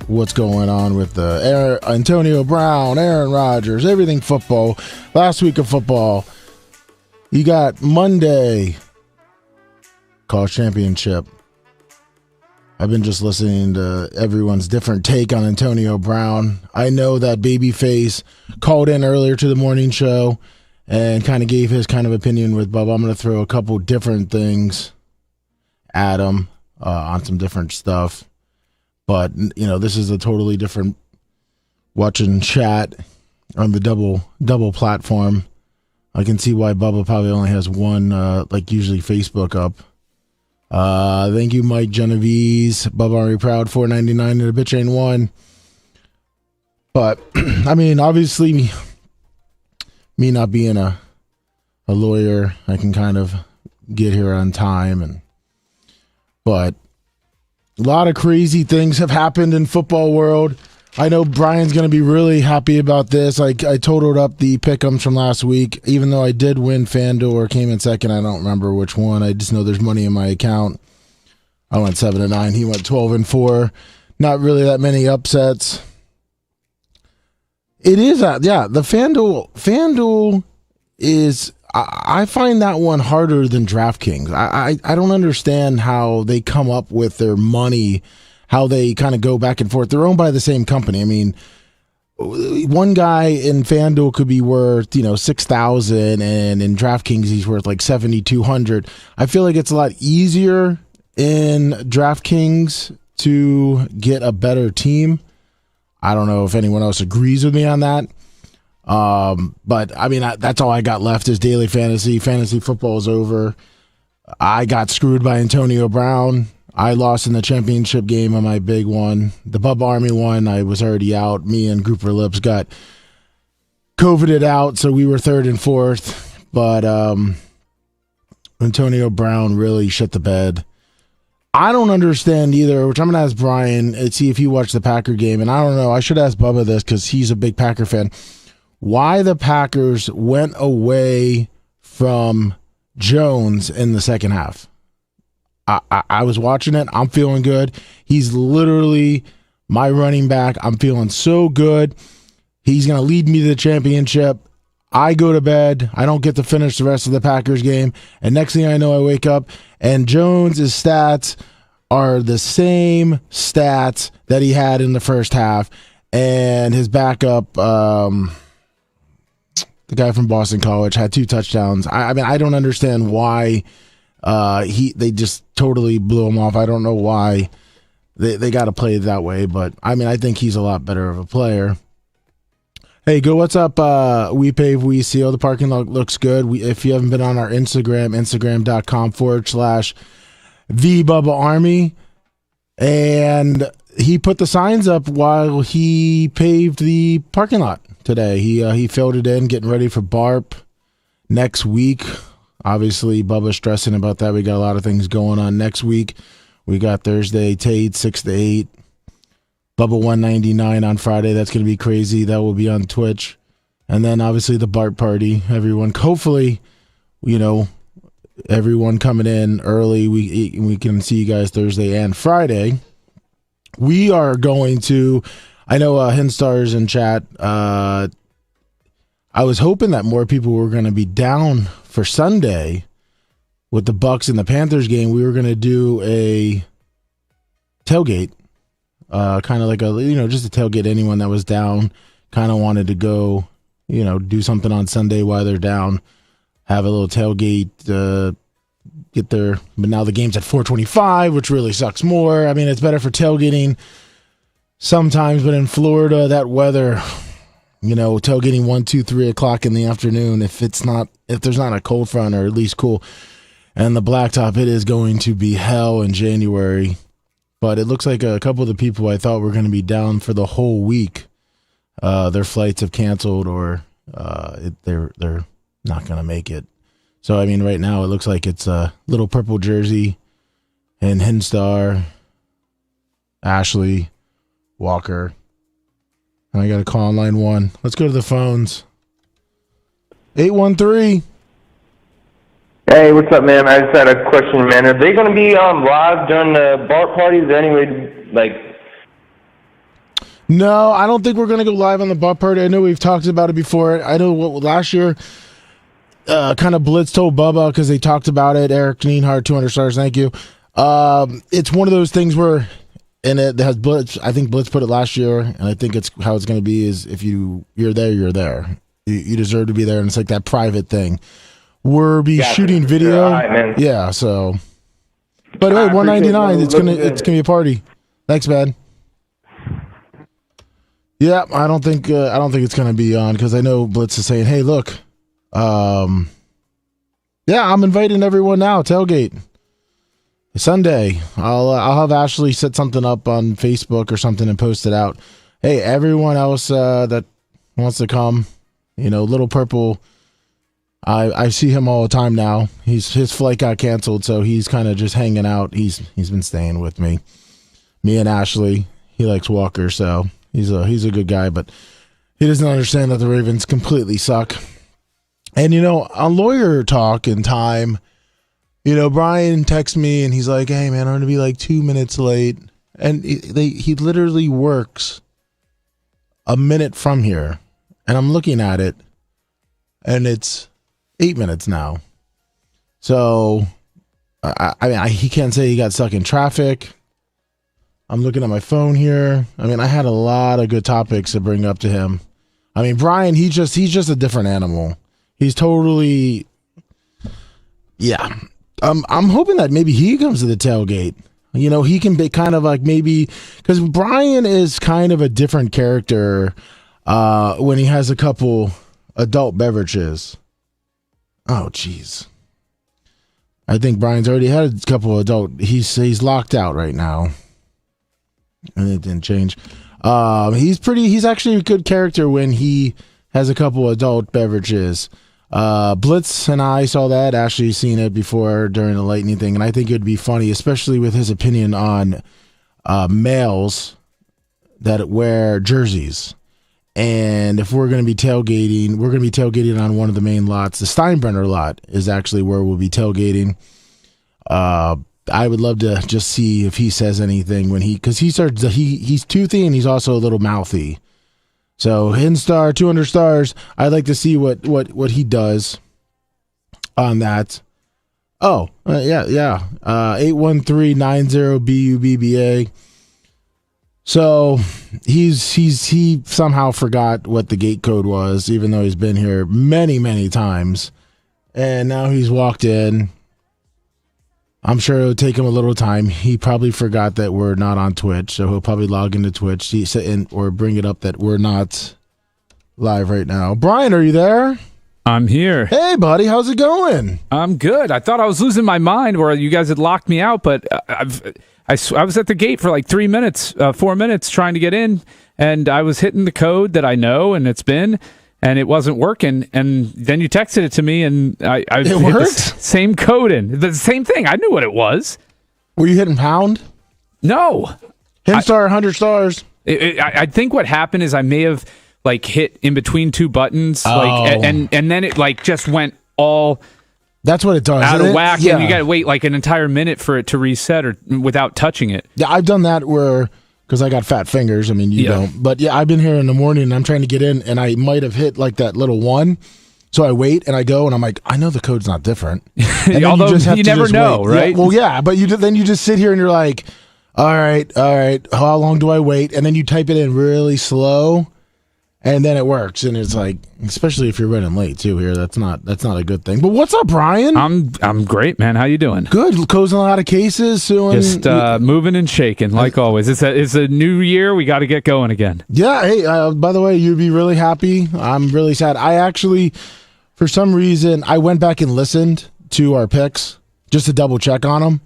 what's going on with Antonio Brown, Aaron Rodgers, everything football. Last week of football, you got Monday, college championship. I've been just listening to everyone's different take on Antonio Brown. I know that Babyface called in earlier to the morning show and kind of gave his kind of opinion with Bubba. I'm going to throw a couple different things at him on some different stuff. But, you know, this is a totally different watching chat on the double platform. I can see why Bubba probably only has one, like usually Facebook up. Thank you, Mike Genovese. Bubba Army Proud, $4.99 and a bitch ain't one. But, I mean, obviously, me not being a lawyer, I can kind of get here on time. But a lot of crazy things have happened in football world. I know Brian's going to be really happy about this. I totaled up the pick'ems from last week, even though I did win FanDuel or came in second. I don't remember which one. I just know there's money in my account. I went 7-9. He went 12-4. Not really that many upsets. It is the FanDuel is. I find that one harder than DraftKings. I don't understand how they come up with their money, how they kind of go back and forth. They're owned by the same company. I mean, one guy in FanDuel could be worth, $6,000, and in DraftKings he's worth like $7,200. I feel like it's a lot easier in DraftKings to get a better team. I don't know if anyone else agrees with me on that. But I mean, that's all I got left is daily fantasy. Fantasy football is over. I got screwed by Antonio Brown. I lost in the championship game on my big one. The Bubba Army one, I was already out. Me and Grouper Lips got COVIDed out, so we were third and fourth. But Antonio Brown really shit the bed. I don't understand either, which I'm going to ask Brian and see if he watched the Packer game. And I don't know. I should ask Bubba this because he's a big Packer fan. Why the Packers went away from Jones in the second half. I was watching it. I'm feeling good. He's literally my running back. I'm feeling so good. He's going to lead me to the championship. I go to bed. I don't get to finish the rest of the Packers game. And next thing I know, I wake up and Jones' stats are the same stats that he had in the first half. And his backup, the guy from Boston College, had 2 touchdowns. I mean, I don't understand why they just totally blew him off. I don't know why they got to play it that way, but I mean, I think he's a lot better of a player. Hey, go, what's up? We Pave, We Seal. The parking lot looks good. If you haven't been on our Instagram, instagram.com/the Bubba Army, and he put the signs up while he paved the parking lot today. He filled it in, getting ready for BARP next week. Obviously, Bubba's stressing about that. We got a lot of things going on next week. We got Thursday, Tate, 6 to 8. Bubba 199 on Friday. That's going to be crazy. That will be on Twitch. And then, obviously, the BARP party. Everyone, hopefully, everyone coming in early. We can see you guys Thursday and Friday. We are going to, I know Hinstar's in chat. I was hoping that more people were going to be down for Sunday with the Bucks and the Panthers game. We were going to do a tailgate, kind of like just a tailgate. Anyone that was down kind of wanted to go, do something on Sunday while they're down, have a little tailgate, get there. But now the game's at 4:25, which really sucks more. I mean, it's better for tailgating sometimes, but in Florida, that weather, tailgating 1, 2, 3 o'clock in the afternoon, if there's not a cold front or at least cool, and the blacktop, it is going to be hell in January. But it looks like a couple of the people I thought were going to be down for the whole week, their flights have canceled or they're not going to make it. So, I mean, right now it looks like it's a little purple jersey and Hinstar, Ashley, Walker. And I got to call on line 1. Let's go to the phones. 813. Hey, what's up, man? I just had a question, man. Are they going to be live during the BART party? Is there any way to, No, I don't think we're going to go live on the butt party. I know we've talked about it before. I know last year kind of Blitz told Bubba because they talked about it. Eric Neenhart, 200 stars. Thank you. It's one of those things where, and it has Blitz. I think Blitz put it last year, and I think it's how it's going to be is if you're there, you're there. You deserve to be there, and it's like that private thing. We'll be shooting video. Right, yeah, so. But hey, $199. It's gonna be a party. Thanks, man. Yeah, I don't think it's gonna be on because I know Blitz is saying, "Hey, look, yeah, I'm inviting everyone now. Tailgate Sunday. I'll have Ashley set something up on Facebook or something and post it out. Hey, everyone else that wants to come, Little Purple. I see him all the time now. His flight got canceled, so he's kind of just hanging out. He's been staying with me and Ashley. He likes Walker, so." He's a good guy, but he doesn't understand that the Ravens completely suck. And, on lawyer talk and time, Brian texts me and he's like, hey, man, I'm going to be like 2 minutes late. And he literally works a minute from here. And I'm looking at it, and it's 8 minutes now. So, he can't say he got stuck in traffic. I'm looking at my phone here. I had a lot of good topics to bring up to him. Brian, he's just a different animal. He's totally, yeah. I'm hoping that maybe he comes to the tailgate. He can be kind of like maybe, because Brian is kind of a different character when he has a couple adult beverages. Oh, jeez. I think Brian's already had a couple adult. He's locked out right now. And it didn't change. He's actually a good character when he has a couple adult beverages. Blitz and I saw that. Ashley's seen it before during the Lightning thing, and I think it'd be funny, especially with his opinion on males that wear jerseys. And if we're going to be tailgating on one of the main lots. The Steinbrenner lot is actually where we'll be tailgating. I would love to just see if he says anything because he's toothy and he's also a little mouthy. So Hinstar, 200 stars. I'd like to see what he does on that. Oh, yeah. 81390BUBBA. So he somehow forgot what the gate code was, even though he's been here many, many times. And now he's walked in. I'm sure it'll take him a little time. He probably forgot that we're not on Twitch, so he'll probably log into Twitch or bring it up that we're not live right now. Brian, are you there? I'm here. Hey, buddy, how's it going? I'm good. I thought I was losing my mind where you guys had locked me out, but I was at the gate for like 4 minutes trying to get in, and I was hitting the code that I know, and it's been... and it wasn't working, and then you texted it to me, and I hit the same code in. The same thing. I knew what it was. Were you hitting pound? No. Hinstar, 100 stars. I think what happened is I may have hit in between two buttons, and then it just went all... That's what it does. Out of whack, yeah. And you got to wait an entire minute for it to reset or without touching it. Yeah, I've done that where... because I got fat fingers. You don't. But yeah, I've been here in the morning and I'm trying to get in and I might have hit that little one. So I wait and I go and I'm like, I know the code's not different. And although you never know, wait. right? Yeah, well, yeah, but then you just sit here and you're like, all right, how long do I wait? And then you type it in really slow and then it works. And it's like, especially if you're running late too here, that's not a good thing. But what's up, Brian? I'm great, man. How you doing? Good. Closing a lot of cases soon. Just moving and shaking like always. It's a new year. We got to get going again. Yeah. Hey, by the way, you'd be really happy. I'm really sad. I actually, for some reason, I went back and listened to our picks just to double check on them.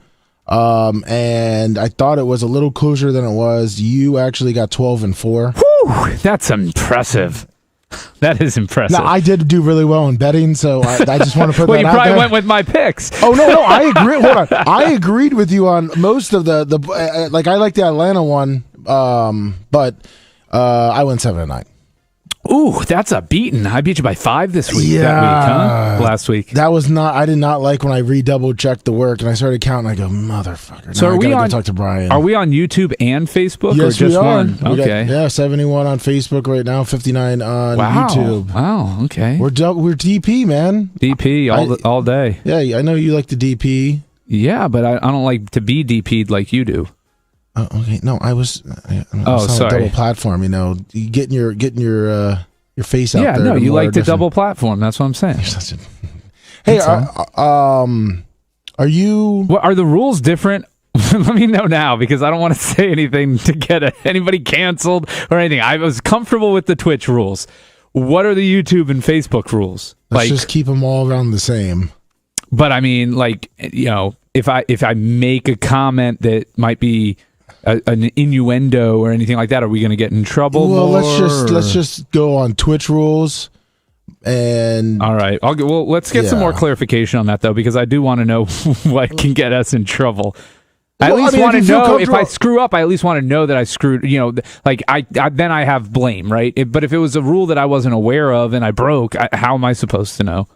And I thought it was a little closer than it was. You actually got 12-4. Whew, that's impressive. That is impressive. Now, I did do really well in betting, so I just want to put well, that out there. Well, you probably went with my picks. Oh, no, I agree. Hold on. I agreed with you on most of the I like the Atlanta one, but I went 7-9. Ooh, that's a beating. I beat you by 5 this week. Yeah. That week, huh? Last week. That was not. I did not like when I redouble checked the work and I started counting. I go, motherfucker. So now are we on? Go talk to Brian. Are we on YouTube and Facebook, yes, or just we are. one? We Okay. got, 71 on Facebook right now, 59 on YouTube. Wow. Okay. We're DP, man. DP all day. Yeah, I know you like the DP. Yeah, but I don't like to be DP'd like you do. Oh, okay. No, I was. Sorry. Double platform. You getting your face out there. Yeah, no, you like to double platform. That's what I'm saying. You're such a. Hey, are you? What are the rules different? Let me know now, because I don't want to say anything to get anybody canceled or anything. I was comfortable with the Twitch rules. What are the YouTube and Facebook rules? Let's just keep them all around the same. But I mean, if I make a comment that might be an innuendo or anything like that, are we going to get in trouble? Well, let's just go on Twitch rules. And all right, let's get some more clarification on that, though, because I do want to know what can get us in trouble. I at least want to know if I screw up. I at least want to know that I screwed. Then I have blame, right? But if it was a rule that I wasn't aware of and I broke, how am I supposed to know?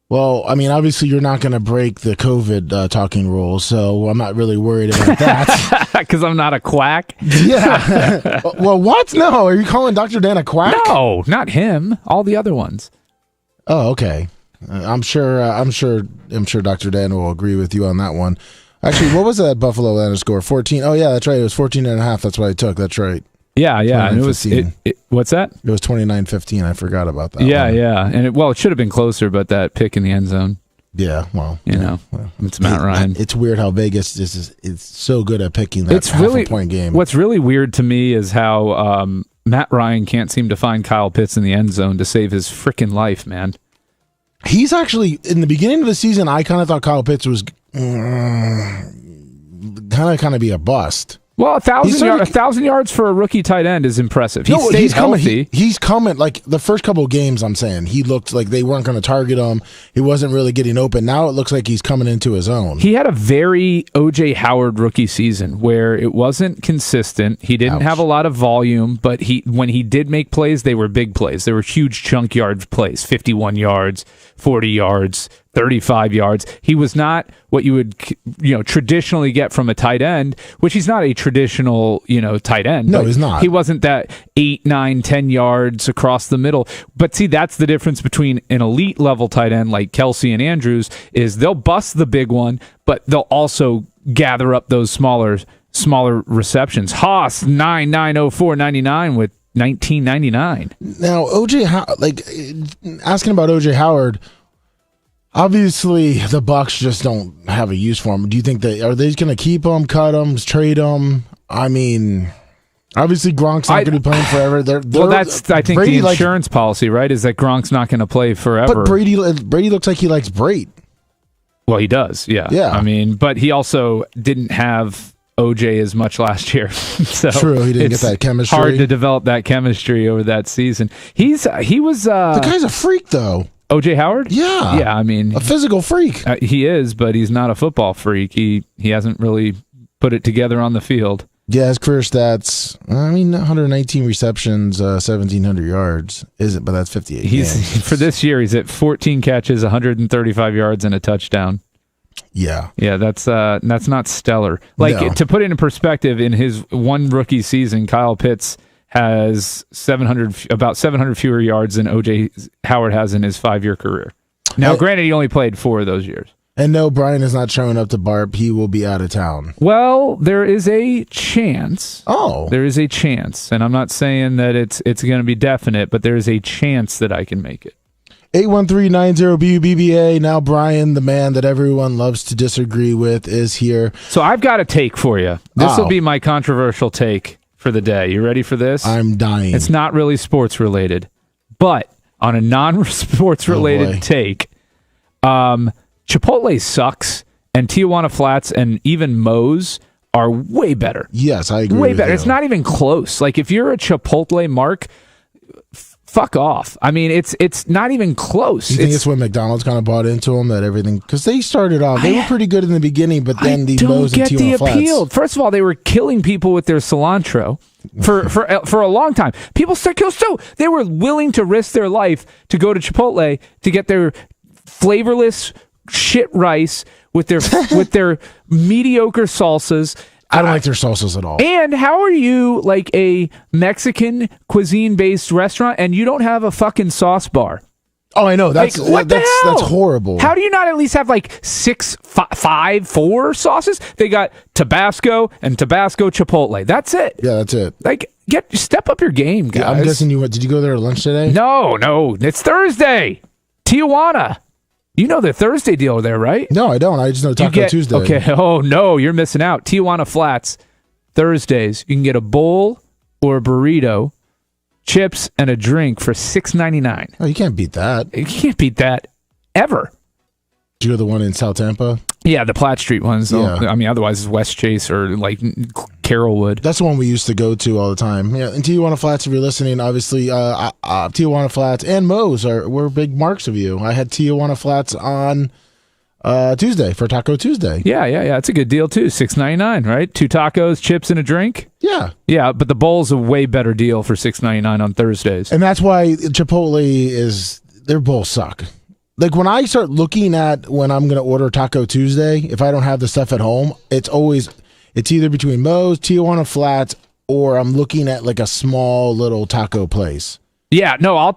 Well, I mean, obviously you're not going to break the COVID talking rules, so I'm not really worried about that. Because I'm not a quack? Yeah. Well, what? No, are you calling Dr. Dan a quack? No, not him. All the other ones. Oh, okay. I'm sure Dr. Dan will agree with you on that one. Actually, what was that Buffalo Atlanta score? 14. Oh, yeah, that's right. It was 14.5. That's what I took. That's right. Yeah. And it was, what's that? It was 29-15. I forgot about that. Yeah, one. yeah. And it should have been closer, but that pick in the end zone. Yeah, well. It's Matt Ryan. It's weird how Vegas it's so good at picking that half-a-point game. What's really weird to me is how Matt Ryan can't seem to find Kyle Pitts in the end zone to save his freaking life, man. He's actually, in the beginning of the season, I kind of thought Kyle Pitts was kind of be a bust. Well, 1,000 yards for a rookie tight end is impressive. He's healthy. He's coming. Like the first couple of games, I'm saying he looked like they weren't going to target him. He wasn't really getting open. Now it looks like he's coming into his own. He had a very O.J. Howard rookie season where it wasn't consistent. He didn't have a lot of volume, but when he did make plays, they were big plays. They were huge chunk yard plays, 51 yards, 40 yards, 35 yards. He was not what you would traditionally get from a tight end, which he's not a traditional tight end. No, he's not. He wasn't that 8, 9, 10 yards across the middle. But see, that's the difference between an elite level tight end like Kelsey and Andrews, is they'll bust the big one, but they'll also gather up those smaller receptions. Haas 9,904.99 with 19.99. Now asking about OJ Howard. Obviously, the Bucs just don't have a use for him. Do you think are they going to keep him, cut him, trade him? I mean, obviously Gronk's not going to be playing forever. That's I think Brady, the insurance policy, right? Is that Gronk's not going to play forever. But Brady looks like he likes Brate. Well, he does. Yeah. I mean, but he also didn't have OJ as much last year. So true, he didn't get that chemistry. Hard to develop that chemistry over that season. He was the guy's a freak though. OJ Howard? Yeah. I mean, a physical freak. He is, but he's not a football freak. He hasn't really put it together on the field. Yeah, his career stats, 119 receptions, 1,700 yards. But that's 58 games. For this year, he's at 14 catches, 135 yards, and a touchdown. Yeah. Yeah, that's not stellar. To put it in perspective, in his one rookie season, Kyle Pitts has about 700 fewer yards than O.J. Howard has in his 5-year career. Now, granted, he only played 4 of those years. And no, Brian is not showing up to Barb. He will be out of town. Well, there is a chance. Oh. There is a chance. And I'm not saying that it's going to be definite, but there is a chance that I can make it. 813-90-BUBBA. Now Brian, the man that everyone loves to disagree with, is here. So I've got a take for you. This will be my controversial take for the day. You ready for this? I'm dying. It's not really sports related, but on a non-sports related take, Chipotle sucks, and Tijuana Flats and even Moe's are way better. Yes, I agree. Way better. You. It's not even close. Like if you're a Chipotle mark, fuck off. I mean, it's not even close. You think it's when McDonald's kind of bought into them that everything, because they started off, they were pretty good in the beginning, but then the Moe's and Tijuana Flats. First of all, they were killing people with their cilantro for a long time. People still so they were willing to risk their life to go to Chipotle to get their flavorless shit rice with their mediocre salsas. I don't like their salsas at all. And how are you like a Mexican cuisine-based restaurant and you don't have a fucking sauce bar? Oh, I know. That's horrible. How do you not at least have like 4 sauces? They got Tabasco and Tabasco Chipotle. That's it. Yeah, that's it. Like, step up your game, guys. Yeah, I'm guessing did you go there at lunch today? No. It's Thursday. Tijuana. You know the Thursday deal there, right? No, I don't. I just know Taco Tuesday. Okay. Oh, no, you're missing out. Tijuana Flats, Thursdays. You can get a bowl or a burrito, chips, and a drink for $6.99. Oh, you can't beat that. You can't beat that ever. Did you go to the one in South Tampa? Yeah, the Platt Street ones. Yeah. I mean, otherwise it's West Chase or like Carrollwood. That's the one we used to go to all the time. Yeah, and Tijuana Flats, if you're listening, obviously, Tijuana Flats and Moe's were big marks of you. I had Tijuana Flats on Tuesday for Taco Tuesday. Yeah. It's a good deal too. $6.99, right? 2 tacos, chips, and a drink. Yeah, but the bowl's a way better deal for $6.99 on Thursdays. And that's why Chipotle their bowls suck. Like when I start looking at when I'm going to order Taco Tuesday, if I don't have the stuff at home, it's either between Moe's, Tijuana Flats, or I'm looking at like a small little taco place. Yeah, no, I'll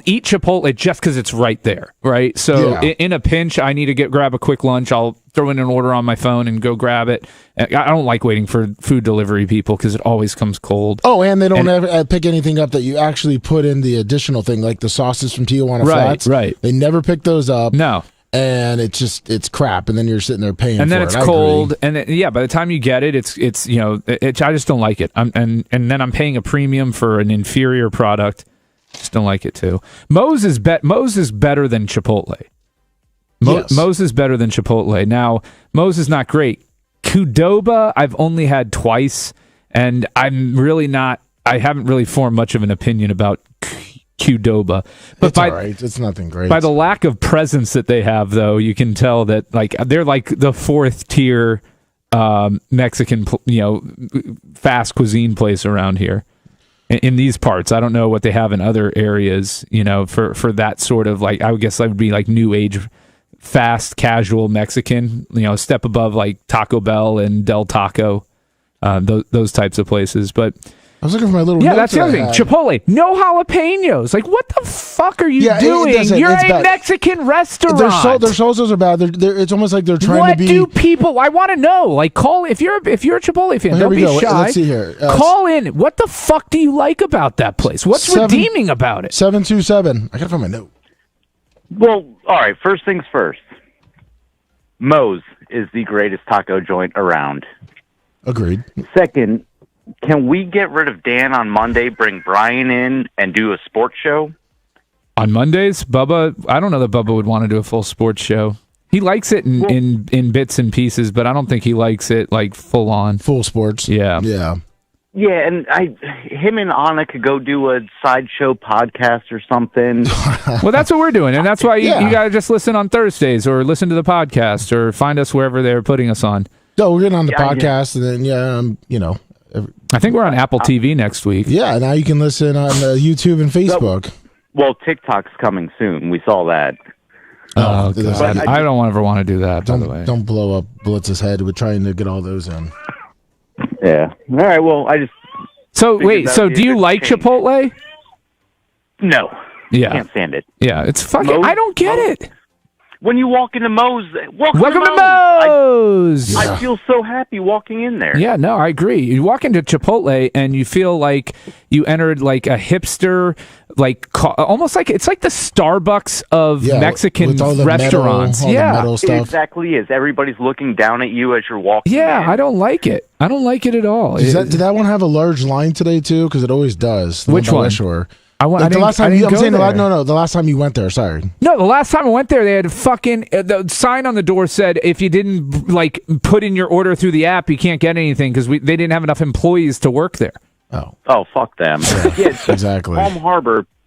eat Chipotle just because it's right there, right? So in a pinch, I need to grab a quick lunch. I'll throw in an order on my phone and go grab it. I don't like waiting for food delivery people because it always comes cold. Oh, and they don't ever pick anything up that you actually put in the additional thing, like the sauces from Tijuana Flats. Right. They never pick those up. No. And it's crap, and then you're sitting there paying. And then for it's it. cold, and by the time you get it, it's I just don't like it. And then I'm paying a premium for an inferior product. Just don't like it too. Moe's is better than Chipotle. Yes. Moe's is better than Chipotle. Now Moe's is not great. Qdoba I've only had twice, and I'm really not. I haven't really formed much of an opinion about Qdoba, but it's all right. It's nothing great. By the lack of presence that they have, though, you can tell that like they're like the 4th tier Mexican, fast cuisine place around here in these parts. I don't know what they have in other areas, for that sort of like. I would guess that would be like new age, fast casual Mexican, a step above like Taco Bell and Del Taco, those types of places, but. I was looking for my little Yeah, notes that's the other thing. Chipotle, no jalapenos. Like, what the fuck are you doing? You're a bad. Mexican restaurant. Their salsas are bad. It's almost like they're trying to be. What do people? I want to know. Like, call if you're a Chipotle fan. Well, don't be shy. Let's see here. Call in. What the fuck do you like about that place? What's redeeming about it? 727. I gotta find my note. Well, all right. First things first. Moe's is the greatest taco joint around. Agreed. Second. Can we get rid of Dan on Monday, bring Brian in, and do a sports show? On Mondays, Bubba, I don't know that Bubba would want to do a full sports show. He likes it in bits and pieces, but I don't think he likes it like full on. Full sports. Yeah. Yeah, and him and Anna could go do a sideshow podcast or something. Well, that's what we're doing, and that's why you got to just listen on Thursdays or listen to the podcast or find us wherever they're putting us on. No, we're getting on the podcast, and then, I think we're on Apple TV next week. Yeah, now you can listen on YouTube and Facebook. Well, TikTok's coming soon. We saw that. Oh, God. I don't ever want to do that, by the way. Don't blow up Blitz's head with trying to get all those in. Yeah. All right, well, I just... So, wait, do you like Chipotle? No. Yeah. Can't stand it. Yeah, it's fucking... I don't get it. When you walk into Moe's, welcome to Moe's. I feel so happy walking in there. Yeah, no, I agree. You walk into Chipotle and you feel like you entered like a hipster, like almost like it's like the Starbucks of Mexican restaurants. Metal stuff. It exactly is. Everybody's looking down at you as you're walking. Yeah, in. I don't like it. I don't like it at all. Did that one have a large line today too? Because it always does. Which one? The last time you went there. Sorry. No, the last time I went there, they had fucking the sign on the door said if you didn't like put in your order through the app, you can't get anything because they didn't have enough employees to work there. Oh, fuck them. Yeah, Exactly.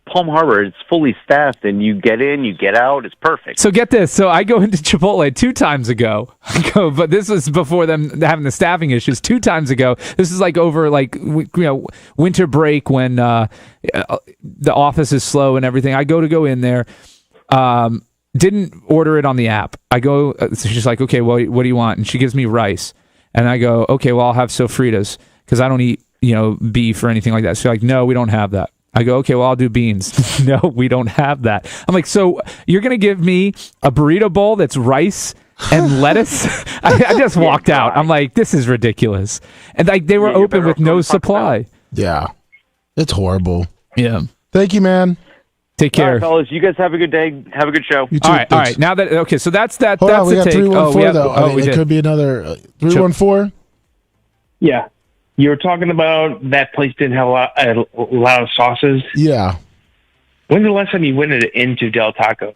Palm Harbor, it's fully staffed, and you get in, you get out, it's perfect. So get this. So I go into Chipotle 2 times ago. But this was before them having the staffing issues. 2 times ago. This is like over winter break when the office is slow and everything. I go in there. Didn't order it on the app. I go. So she's like, okay, well, what do you want? And she gives me rice, and I go, okay, well, I'll have sofritas because I don't eat beef or anything like that. She's like, no, we don't have that. I go, okay, well, I'll do beans. No, we don't have that. I'm like, so you're going to give me a burrito bowl that's rice and lettuce? I just walked out. I'm like, this is ridiculous. And they were open with no supply. Yeah. It's horrible. Yeah. Thank you, man. Take care. All right, fellas, you guys have a good day. Have a good show. You too. All right. Now that, okay, so that's that. Hold that's on, we the got take. 314, though. Oh, we it did. could be another 314. Yeah. You were talking about that place didn't have a lot of sauces. Yeah. When's the last time you went into Del Taco?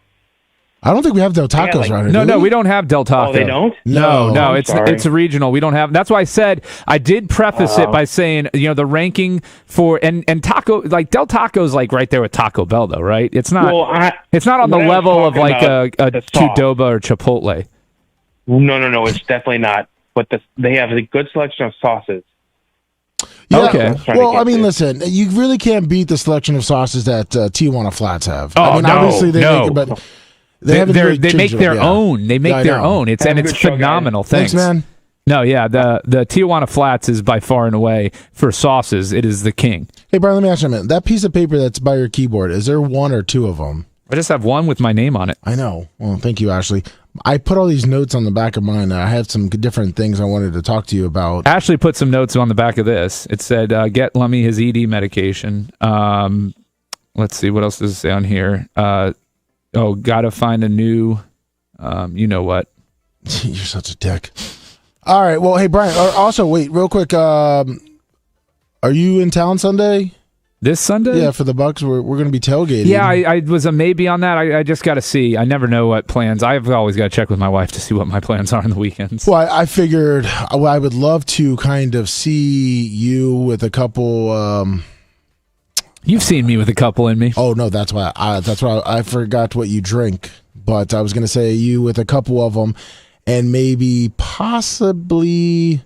I don't think we have Del Tacos around here. No, we don't have Del Taco. Oh, they don't? No, it's regional. We don't have. That's why I said I did preface it by saying the ranking for and taco like Del Taco's like right there with Taco Bell though, right? It's not. Well, it's not on the level of like a Qdoba or Chipotle. No, it's definitely not. But they have a good selection of sauces. Yeah. Okay. Well, I mean, listen, you really can't beat the selection of sauces that Tijuana Flats have. Oh, I mean, obviously they make it, but they make their own. They make their own. It's phenomenal. Thanks, man. No, yeah, the Tijuana Flats is by far and away for sauces. It is the king. Hey, Brian, let me ask you a minute. That piece of paper that's by your keyboard, is there 1 or 2 of them? I just have one with my name on it. I know. Well, thank you, Ashley. I put all these notes on the back of mine. I had some different things I wanted to talk to you about. Ashley put some notes on the back of this. It said, get Lummy his ED medication. Let's see. What else does it say on here? Gotta find a new, you know what? You're such a dick. All right. Well, hey, Brian, also, wait, real quick. Are you in town Sunday? This Sunday? Yeah, for the Bucks, we're going to be tailgating. Yeah, I was a maybe on that. I just got to see. I never know what plans. I've always got to check with my wife to see what my plans are on the weekends. Well, I figured I would love to kind of see you with a couple. You've seen me with a couple in me. Oh no, that's why I forgot what you drink. But I was going to say you with a couple of them, and maybe possibly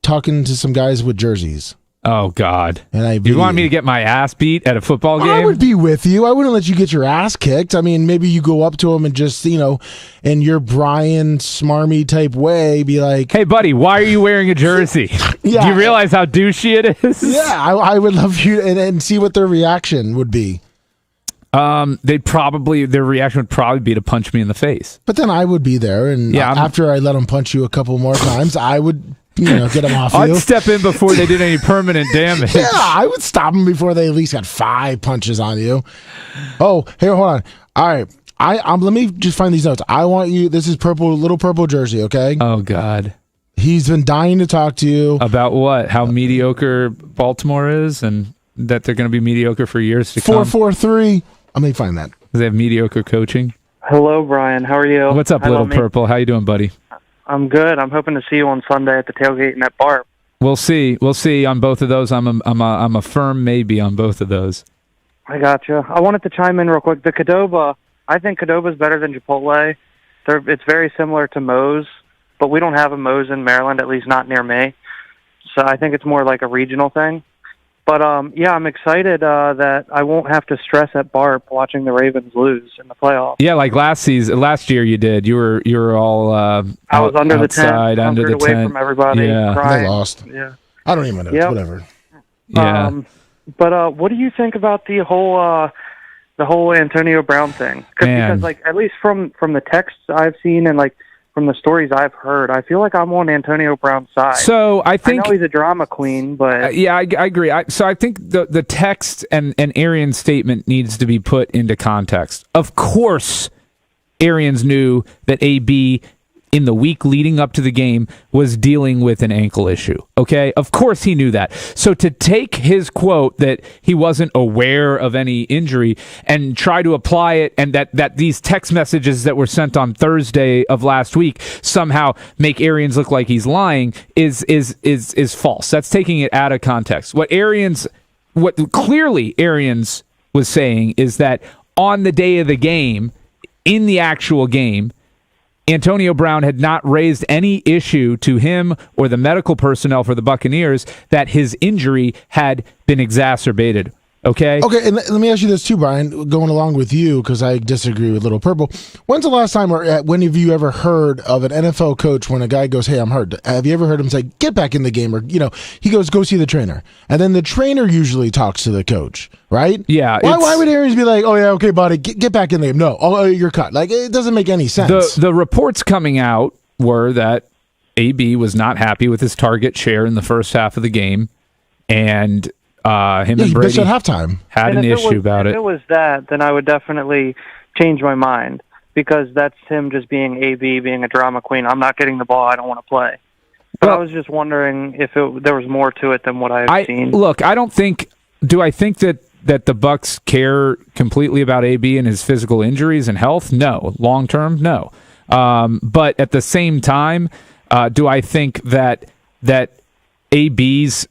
talking to some guys with jerseys. Oh, God. And you want me to get my ass beat at a football game? I would be with you. I wouldn't let you get your ass kicked. I mean, maybe you go up to him and just, in your Brian Smarmy type way, be like, hey, buddy, why are you wearing a jersey? Yeah. Do you realize how douchey it is? Yeah, I would love you and see what their reaction would be. Their reaction would probably be to punch me in the face. But then I would be there, and after I let them punch you a couple more times, I would get them off you. I'd step in before they did any permanent damage. Yeah, I would stop them before they at least got 5 punches on you. Oh, here, hold on. All right, let me just find these notes. I want you. This is little purple jersey. Okay. Oh God. He's been dying to talk to you about what? How mediocre Baltimore is, and that they're going to be mediocre for years to come. 443. Let me find that. They have mediocre coaching. Hello, Brian. How are you? What's up, Little Purple? How you doing, buddy? I'm good. I'm hoping to see you on Sunday at the tailgate in that bar. We'll see. We'll see on both of those. I'm a firm maybe on both of those. I gotcha. I wanted to chime in real quick. The Qdoba, I think Qdoba is better than Chipotle. It's very similar to Moe's, but we don't have a Moe's in Maryland, at least not near me. So I think it's more like a regional thing. But, I'm excited that I won't have to stress at BARP watching the Ravens lose in the playoffs. Yeah, like last year you did. You were all I was under outside, the tent, under the away tent. from everybody, Yeah. crying. They lost. Yeah. I don't even know. Yep. Whatever. Yeah. But what do you think about the whole Antonio Brown thing? Man. Because at least from the texts I've seen and from the stories I've heard, I feel like I'm on Antonio Brown's side. So I think I know he's a drama queen, but I agree. So I think the text and Arian's statement needs to be put into context. Of course, Arians knew that AB in the week leading up to the game was dealing with an ankle issue. Okay? Of course he knew that. So to take his quote that he wasn't aware of any injury and try to apply it, and that these text messages that were sent on Thursday of last week somehow make Arians look like he's lying is false. That's taking it out of context. What clearly Arians was saying is that on the day of the game, in the actual game, Antonio Brown had not raised any issue to him or the medical personnel for the Buccaneers that his injury had been exacerbated. Okay, and let me ask you this too, Brian, going along with you, because I disagree with Little Purple. When's the last time, or when have you ever heard of an NFL coach when a guy goes, hey, I'm hurt? Have you ever heard him say, get back in the game? Or, he goes, go see the trainer. And then the trainer usually talks to the coach, right? Yeah. Why would Arians be like, oh, yeah, okay, buddy, get back in the game? No, you're cut. Like, it doesn't make any sense. The reports coming out were that AB was not happy with his target share in the first half of the game, and him and Brady at halftime had an issue about it. If it was that, then I would definitely change my mind, because that's him just being AB, being a drama queen. I'm not getting the ball. I don't want to play. But I was just wondering if there was more to it than what I've seen. Look, I don't think. Do I think that the Bucs care completely about AB and his physical injuries and health? No. Long term, no. But at the same time, do I think that AB's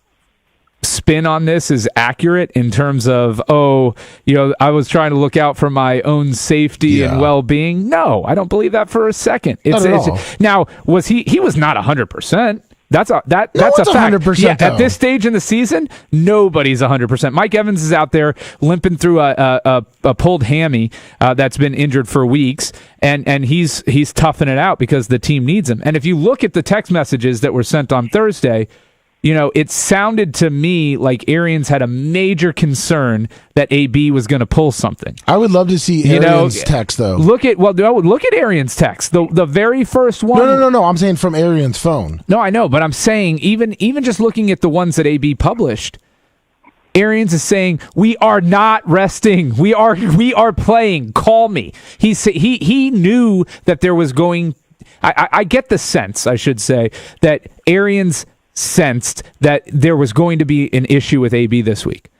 spin on this is accurate in terms of, I was trying to look out for my own safety and well-being? No, I don't believe that for a second. Now, was he was not 100%. That's a fact. 100%, yeah, at this stage in the season, nobody's 100%. Mike Evans is out there limping through a pulled hammy that's been injured for weeks, and he's toughing it out because the team needs him. And if you look at the text messages that were sent on Thursday, it sounded to me like Arians had a major concern that AB was going to pull something. I would love to see Arians' text, though. Look at Arians' text. The very first one. No. I'm saying from Arians' phone. No, I know, but I'm saying even just looking at the ones that AB published, Arians is saying, we are not resting. We are playing. Call me. He knew that there was going. I get the sense, I should say, that Arians sensed that there was going to be an issue with AB this week.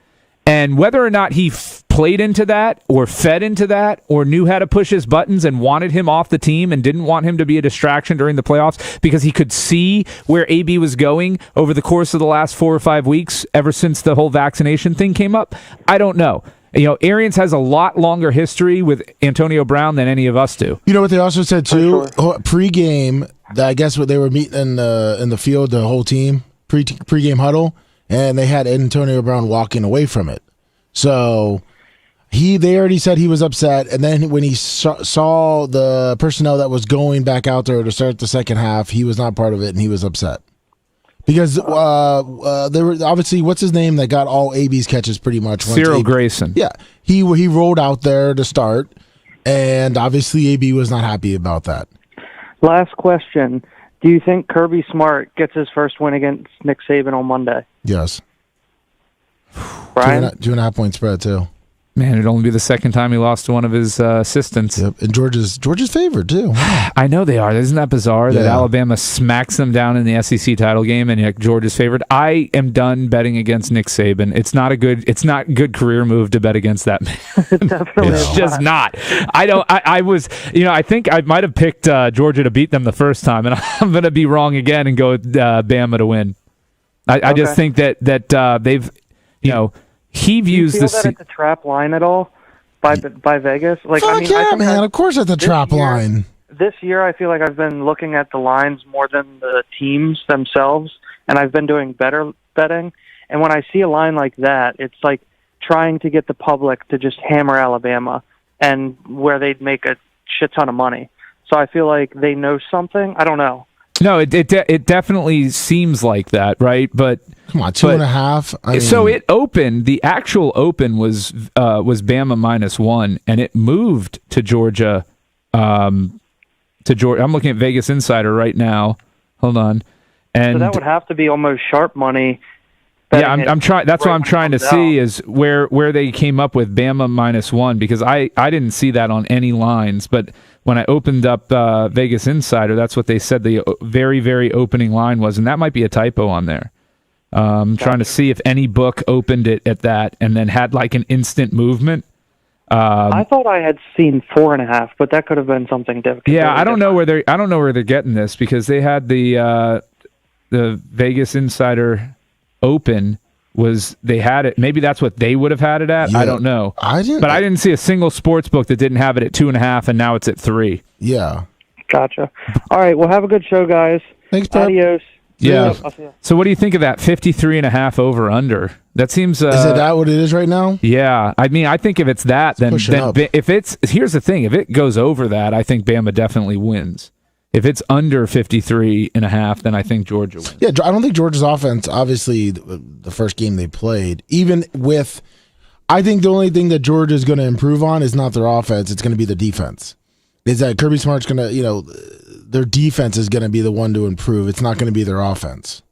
And whether or not he played into that or fed into that or knew how to push his buttons and wanted him off the team and didn't want him to be a distraction during the playoffs because he could see where AB was going over the course of the last 4 or 5 weeks ever since the whole vaccination thing came up, I don't know. Arians has a lot longer history with Antonio Brown than any of us do. You know what they also said too? Pre-game, I guess what they were meeting in the field, the whole team, pre-game huddle, and they had Antonio Brown walking away from it. So they already said he was upset, and then when he saw the personnel that was going back out there to start the second half, he was not part of it, and he was upset. Because there were obviously, what's his name that got all AB's catches pretty much? Cyril Grayson. Yeah, he rolled out there to start, and obviously AB was not happy about that. Last question: do you think Kirby Smart gets his first win against Nick Saban on Monday? Yes. Brian? 2.5 point spread too. Man, it'd only be the second time he lost to one of his assistants. Yep. And Georgia's favored too. Wow. I know they are. Isn't that bizarre that Alabama smacks them down in the SEC title game and yet Georgia's favored? I am done betting against Nick Saban. It's not a good career move to bet against that man. It's just not. I think I might have picked Georgia to beat them the first time, and I'm going to be wrong again and go with Bama to win. I just think that they've, he views this. Do you feel that it's a trap line at all by Vegas? Man. Of course, it's a trap line. This year, I feel like I've been looking at the lines more than the teams themselves, and I've been doing better betting. And when I see a line like that, it's like trying to get the public to just hammer Alabama, and where they'd make a shit ton of money. So I feel like they know something. I don't know. No, it definitely seems like that, right? But come on, 2.5. So it opened. The actual open was Bama -1, and it moved to Georgia. I'm looking at Vegas Insider right now. Hold on, and so that would have to be almost sharp money Yeah, I'm trying. That's what I'm trying to see is where they came up with Bama -1 because I didn't see that on any lines. But when I opened up Vegas Insider, that's what they said the very, very opening line was, and that might be a typo on there. Trying to see if any book opened it at that and then had like an instant movement. I thought I had seen 4.5, but that could have been something different. Yeah, I don't know where they're getting this because they had the Vegas Insider open they had it. Maybe that's what they would have had it at. Yeah, I don't know. I didn't see a single sports book that didn't have it at 2.5, and now it's at 3. Yeah. Gotcha. All right. Well, have a good show, guys. Thanks, Pep. Adios. Yeah. So what do you think of that 53.5 over under? That seems. Is it that what it is right now? Yeah. I mean, I think if it's that, then here's the thing. If it goes over that, I think Bama definitely wins. If it's under 53.5, then I think Georgia wins. Yeah, I don't think Georgia's offense, obviously, the first game they played, even with, I think the only thing that Georgia's going to improve on is not their offense, it's going to be the defense. Is that Kirby Smart's going to, their defense is going to be the one to improve. It's not going to be their offense.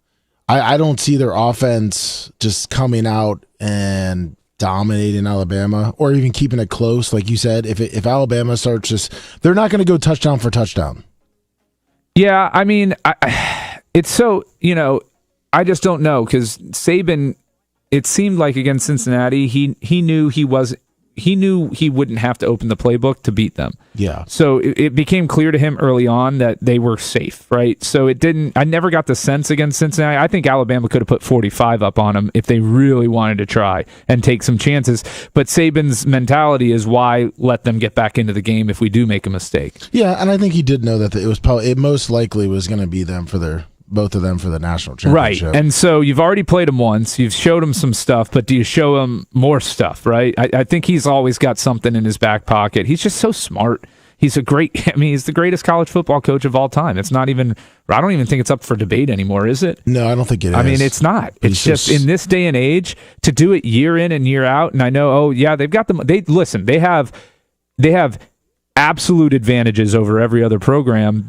I don't see their offense just coming out and dominating Alabama or even keeping it close. Like you said, if Alabama starts they're not going to go touchdown for touchdown. Yeah, I mean, it's so, I just don't know because Saban, it seemed like against Cincinnati, he knew he wouldn't have to open the playbook to beat them. Yeah. So it became clear to him early on that they were safe, right? So I never got the sense against Cincinnati. I think Alabama could have put 45 up on them if they really wanted to try and take some chances. But Saban's mentality is why let them get back into the game if we do make a mistake. Yeah, and I think he did know that it most likely was going to be both of them for the national championship. Right, and so you've already played him once. You've showed him some stuff, but do you show him more stuff, right? I think he's always got something in his back pocket. He's just so smart. He's the greatest college football coach of all time. It's not even, I don't even think it's up for debate anymore, is it? No, I don't think it is. I mean, it's not. It's just in this day and age, to do it year in and year out, and I know, they've got them. They have absolute advantages over every other program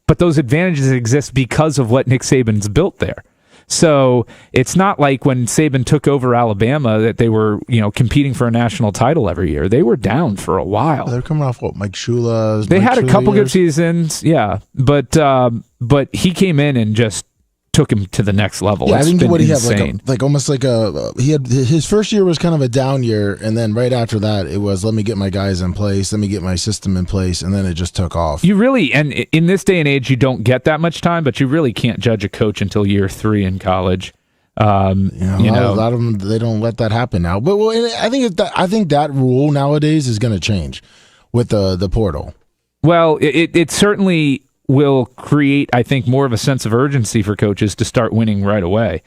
but those advantages exist because of what Nick Saban's built there. So it's not like when Saban took over Alabama that they were, competing for a national title every year. They were down for a while. They're coming off Mike Shula's. They had a couple good seasons, yeah, but he came in and just took him to the next level. Yeah, I think what he insane. had almost like he had his first year was kind of a down year, and then right after that it was let me get my guys in place, let me get my system in place, and then it just took off. You really, and in this day and age, you don't get that much time, but you really can't judge a coach until year 3 in college. A lot of them they don't let that happen now. But I think that rule nowadays is going to change with the portal. Well, it certainly will create, I think, more of a sense of urgency for coaches to start winning right away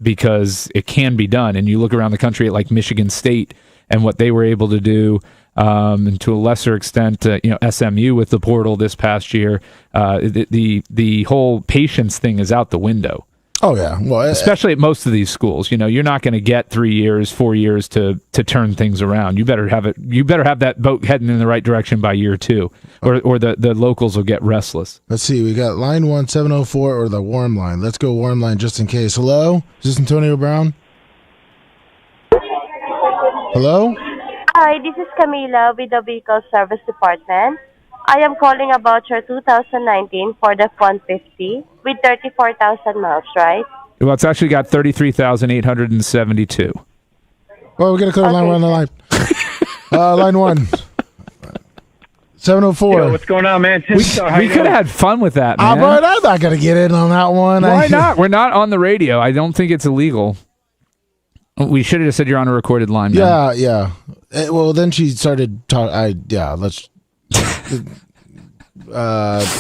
because it can be done. And you look around the country at like Michigan State and what they were able to do, and to a lesser extent, SMU with the portal this past year. The whole patience thing is out the window. Oh yeah, well, especially at most of these schools, you're not going to get 3 years, 4 years to turn things around. You better have it. You better have that boat heading in the right direction by year 2, or the locals will get restless. Let's see. We got line 1 704 or the warm line. Let's go warm line just in case. Hello, is this Antonio Brown? Hello. Hi, this is Camila with the Vehicle Service Department. I am calling about your 2019 Ford F-150 with 34,000 miles, right? Well, it's actually got 33,872. Well, we're going to clear line 1 on the line. Line 1. 704. Yo, what's going on, man? We could have had fun with that, man. But I'm not going to get in on that one. Why not? We're not on the radio. I don't think it's illegal. We should have just said you're on a recorded line, man. Yeah. Well, then she started talking. Let's...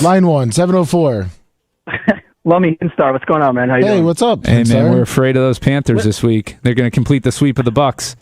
line 1 704. Lummy Star, what's going on, man? How you doing? Hey, what's up? Hey, man, we're afraid of those Panthers this week. They're going to complete the sweep of the Bucks.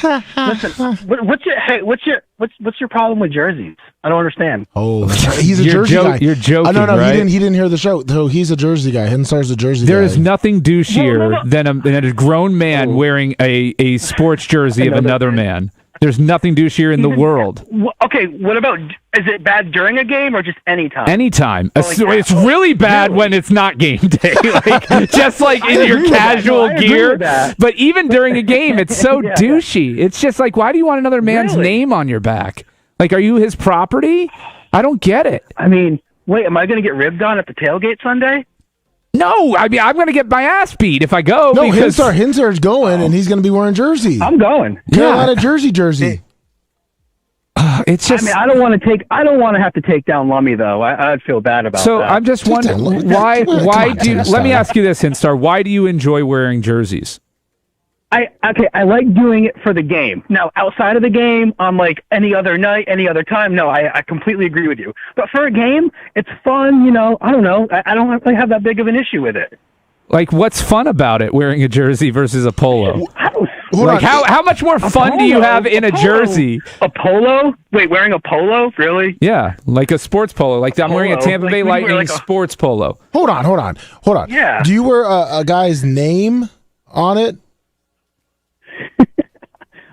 Listen, what's your problem with jerseys? I don't understand. Oh, he's a Jersey guy. You're joking, no, right? He didn't hear the show. So he's a Jersey guy. Hinstar's a Jersey guy. There is nothing douchier than a grown man wearing a sports jersey of another man. There's nothing douchier in the world. Okay, what about, is it bad during a game or just anytime? Anytime. like It's really bad when it's not game day. Like, just like in your casual gear. But even during a game, it's so douchey. It's just like, why do you want another man's name on your back? Like, are you his property? I don't get it. I mean, wait, am I going to get ribbed on at the tailgate Sunday? No, I mean, I'm going to get my ass beat if I go. No, because Hinsar's going, and he's going to be wearing jersey. I'm going. Carolina jersey. It's just. I mean, I don't want to have to take down Lummy though. I'd feel bad about that. So I'm just wondering why do you, let me ask you this, Hinstar, why do you enjoy wearing jerseys? I like doing it for the game. Now, outside of the game, on like any other night, any other time, no, I completely agree with you. But for a game, it's fun, I don't know. I don't really have that big of an issue with it. Like, what's fun about it, wearing a jersey versus a polo? Like, how much more fun do you have in a jersey? A polo? Wait, wearing a polo? Really? Yeah, like a sports polo. Like I'm wearing a Tampa Bay Lightning sports polo. Hold on. Yeah. Do you wear a guy's name on it?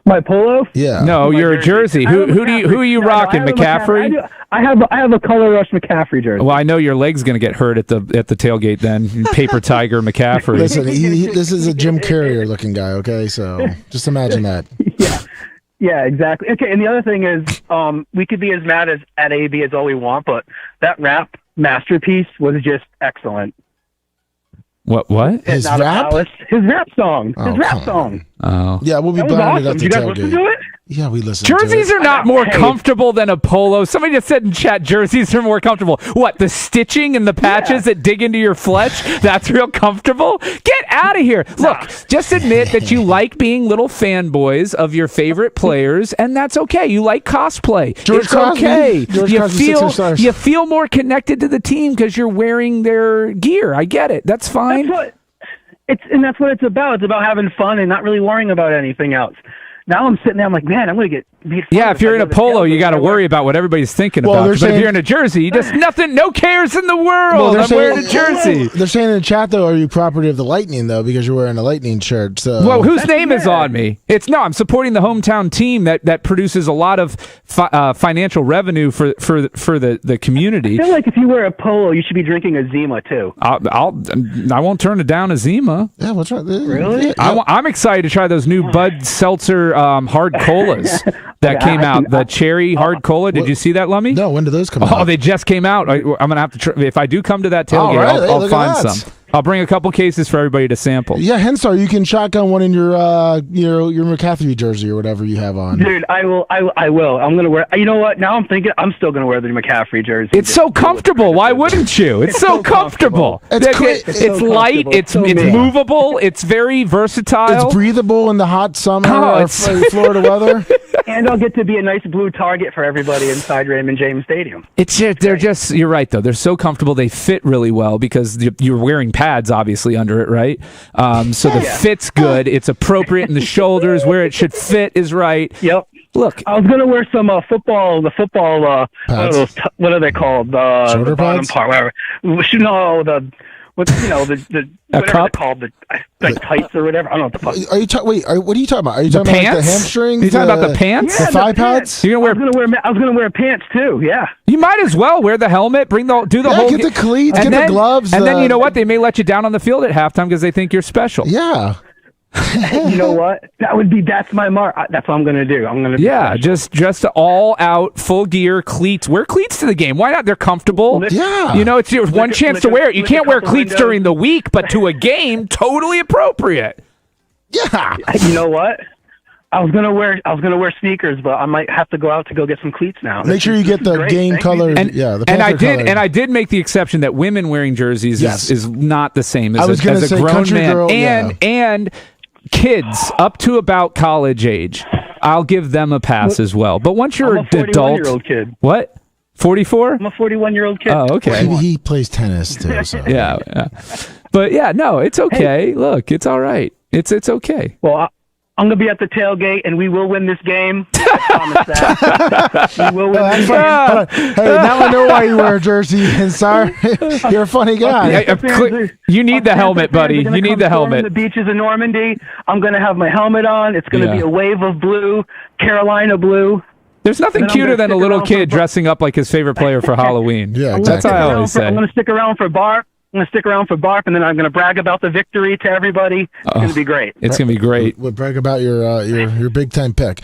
My polo? Yeah. No, you're a jersey. Who are you rocking? McCaffrey? I have a Color Rush McCaffrey jersey. Well, I know your leg's going to get hurt at the tailgate then. Paper Tiger McCaffrey. Listen, this is a Jim Carrier looking guy, okay? So just imagine that. Yeah, exactly. Okay, and the other thing is, we could be as mad at AB as all we want, but that rap masterpiece was just excellent. What? His rap? His rap song. Oh. Yeah, we'll be blinded at the Did you guys tailgate. listen to it? Yeah, we listened Jerseys to it. are not more comfortable than a polo. Somebody just said in chat, jerseys are more comfortable. What, the stitching and the patches that dig into your flesh? That's real comfortable? Get out of here. Look, just admit that you like being little fanboys of your favorite players, and that's okay. You like cosplay. George It's Crosby. okay. George Crosby, 6 stars. You feel more connected to the team because you're wearing their gear. I get it. That's fine. That's what it's about. It's about having fun and not really worrying about anything else. Now I'm sitting there, I'm like, man, I'm going to get made fun Yeah, of if you're in a polo, you got to worry about what everybody's thinking about. But if you're in a jersey, you just nothing, no cares in the world. I'm wearing a jersey. They're saying in the chat, though, are you property of the Lightning, though, because you're wearing a Lightning shirt? So. Well, whose name is on me? I'm supporting the hometown team that produces a lot of financial revenue for the community. I feel like if you wear a polo, you should be drinking a Zima, too. I won't turn it down a Zima. Yeah, what's right? Really? Yeah. I'm excited to try those new Bud Seltzer hard colas that came out. The cherry hard cola. Did you see that, Lummy? No, when did those come out? Oh, they just came out. I'm going to have to try. If I do come to that tailgate, I'll find some. I'll bring a couple cases for everybody to sample. Yeah, Henstar, you can shotgun one in your McCaffrey jersey or whatever you have on. Dude, I will. I'm going to wear. You know what? Now I'm thinking I'm still going to wear the McCaffrey jersey. It's so comfortable. Why wouldn't you? It's so comfortable. It's light. It's movable. It's very versatile. It's breathable in the hot summer Florida weather. And I'll get to be a nice blue target for everybody inside Raymond James Stadium. They're just. You're right though. They're so comfortable. They fit really well because you're wearing pads obviously under it, right? So the fit's good. It's appropriate in the shoulders where it should fit is right. Yep. Look, I was gonna wear some football. What are they called? Shoulder the bottom pads? part, whatever. No, the whatever cup? they're called, like tights or whatever. I don't know what the fuck. What are you talking about? Are you talking about like the hamstrings? Are you talking about the pants? The thigh pads? You're I was gonna wear pants too. Yeah. You might as well wear the helmet. Do the whole. Get the cleats. Get the gloves. And then you know what? They may let you down on the field at halftime because they think you're special. Yeah. You know what? That's my mark. That's what I'm gonna do. I'm gonna. Just all out full gear cleats. Wear cleats to the game. Why not? They're comfortable. Yeah. You know, it's your one chance to wear it. You can't wear cleats during the week, but to a game, totally appropriate. Yeah. You know what? I was gonna wear sneakers, but I might have to go out to go get some cleats now. Make sure you get the game colored. The I did make the exception that women wearing jerseys is not the same as a grown country man. girl, And kids up to about college age, I'll give them a pass as well. But once you're I'm an a adult, 41-year-old kid. What? 44? I'm a 41-year-old kid. Oh, okay. He plays tennis too. So. Yeah. But yeah, no, it's okay. Look, it's all right. It's okay. Well, I'm going to be at the tailgate, and we will win this game. I promise that. We will win this game. Hey, now I know why you wear a jersey, and sorry, you're a funny guy. You need the helmet, buddy. You need the helmet. The beaches of Normandy. I'm going to have my helmet on. It's going to be a wave of blue, Carolina blue. There's nothing cuter than a little kid dressing up like his favorite player for Halloween. Yeah, exactly. That's what I always say. I'm going to stick around for Barf. And then I'm going to brag about the victory to everybody. It's going to be great. It's going to be great. We'll brag about your Big Time pick.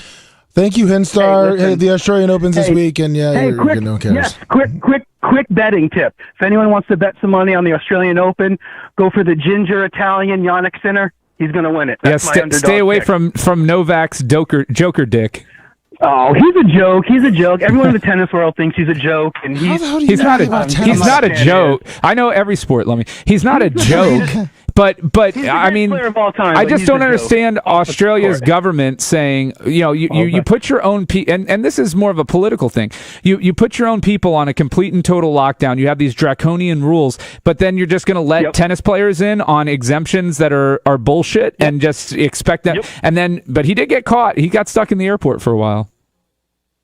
Thank you, Hinstar. Hey, the Australian Opens this week, and no cares. Yes, quick betting tip. If anyone wants to bet some money on the Australian Open, go for the ginger Italian Jannik Sinner. He's going to win it. That's my underdog stay away pick. from Novak's Joker dick. Oh, he's a joke. He's a joke. Everyone in the tennis world thinks he's a joke, and he's not a joke. I know every sport, Lummy. He's not a joke. But I mean, I just don't understand Australia's government saying, you put your own and this is more of a political thing. You put your own people on a complete and total lockdown. You have these draconian rules, but then you're just going to let tennis players in on exemptions that are bullshit and just expect that. And then, but he did get caught. He got stuck in the airport for a while.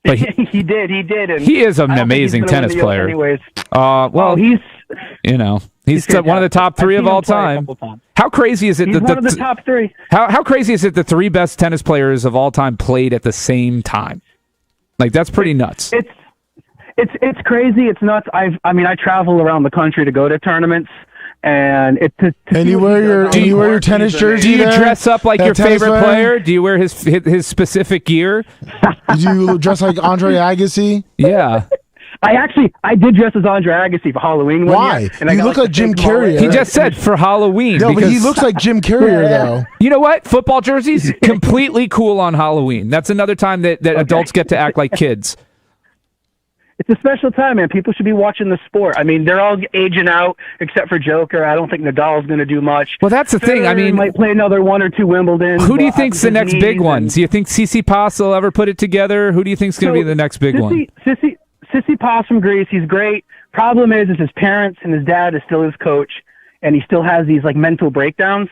But he did. And he is an amazing tennis player. Anyways, he's one of the top three of all time. How crazy is it that one of the top three? How crazy is it the three best tennis players of all time played at the same time? Like, that's pretty nuts. It's crazy. It's nuts. I travel around the country to go to tournaments. And you wear your tennis jersey? Do you dress up like your favorite player? Do you wear his specific gear? Do you dress like Andre Agassi? Yeah. I did dress as Andre Agassi for Halloween. Why? And you look like Jim Carrey. He just said for Halloween. No, but he looks like Jim Carrey, though. You know what? Football jerseys, completely cool on Halloween. That's another time that adults get to act like kids. It's a special time, man. People should be watching the sport. I mean, they're all aging out except for Joker. I don't think Nadal's going to do much. Well, that's the thing. I mean, might play another one or two Wimbledon. Who do you think's the next big ones? Do you think Tsitsipas will ever put it together? Who do you think's going to be the next big one? Tsitsipas from Greece. He's great. Problem is his parents and his dad is still his coach, and he still has these like mental breakdowns.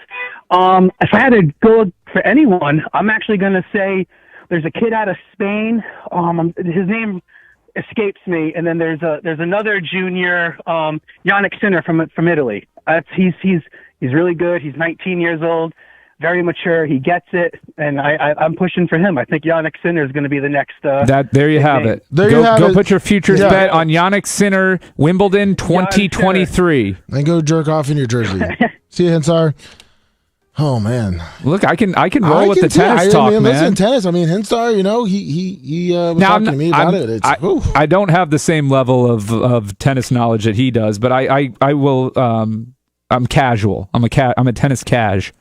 If I had to go for anyone, I'm actually going to say there's a kid out of Spain. His name escapes me, and then there's another junior, Jannik Sinner from Italy. He's really good. He's 19 years old, very mature. He gets it, and I'm pushing for him. I think Jannik Sinner is going to be the next. There you have it. Go put your futures bet on Jannik Sinner, Wimbledon 2023. And go jerk off in your jersey. See you, Hinstar. Oh man! Look, I can roll with the tennis talk, man. Listen, tennis. I mean, Hinstar. He was talking to me about it. I don't have the same level of tennis knowledge that he does, but I will. I'm casual. I'm a tennis cash.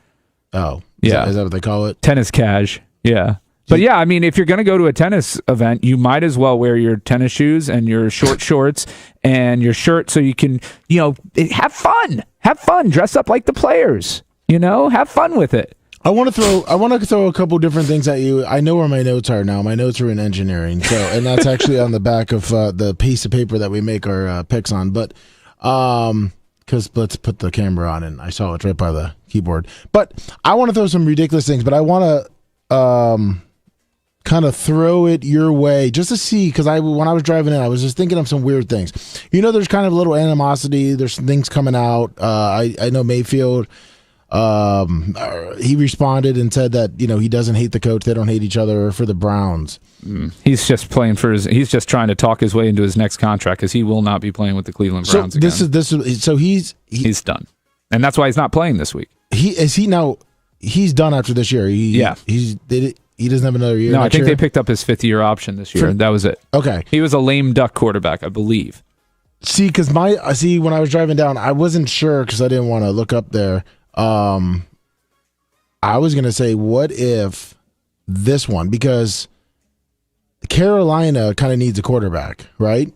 Oh, yeah. Is that what they call it? Tennis cash. Yeah. But yeah, I mean, if you're going to go to a tennis event, you might as well wear your tennis shoes and your short shorts and your shirt so you can, have fun. Have fun. Dress up like the players. Have fun with it. I want to throw a couple different things at you. I know where my notes are now. My notes are in engineering, and that's actually on the back of the piece of paper that we make our picks on. But because let's put the camera on, and I saw it right by the keyboard. But I want to throw some ridiculous things, but I want to kind of throw it your way just to see, because when I was driving in, I was just thinking of some weird things. There's kind of a little animosity. There's things coming out. I know Mayfield. He responded and said that he doesn't hate the coach. They don't hate each other for the Browns. He's just playing he's just trying to talk his way into his next contract because he will not be playing with the Cleveland Browns again. So he's done, and that's why he's not playing this week. He's done after this year. He doesn't have another year. No, I think they picked up his 5th-year option this year. That was it. Okay, he was a lame duck quarterback, I believe. See, because when I was driving down, I wasn't sure because I didn't want to look up there. I was going to say, what if this one, because Carolina kind of needs a quarterback, right?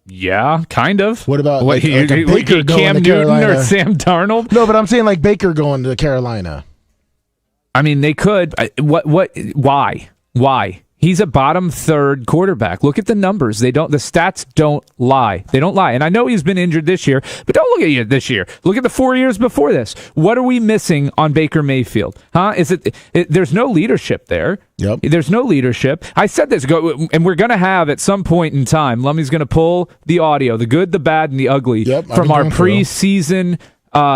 Yeah, kind of. What about Baker Cam Newton or Sam Darnold? No, but I'm saying like Baker going to Carolina. I mean, they could. Why? He's a bottom third quarterback. Look at the numbers. The stats don't lie. They don't lie. And I know he's been injured this year, but don't look at you this year. Look at the 4 years before this. What are we missing on Baker Mayfield? Huh? There's no leadership there. Yep. There's no leadership. I said this, and we're going to have at some point in time, Lummy's going to pull the audio, the good, the bad, and the ugly from our preseason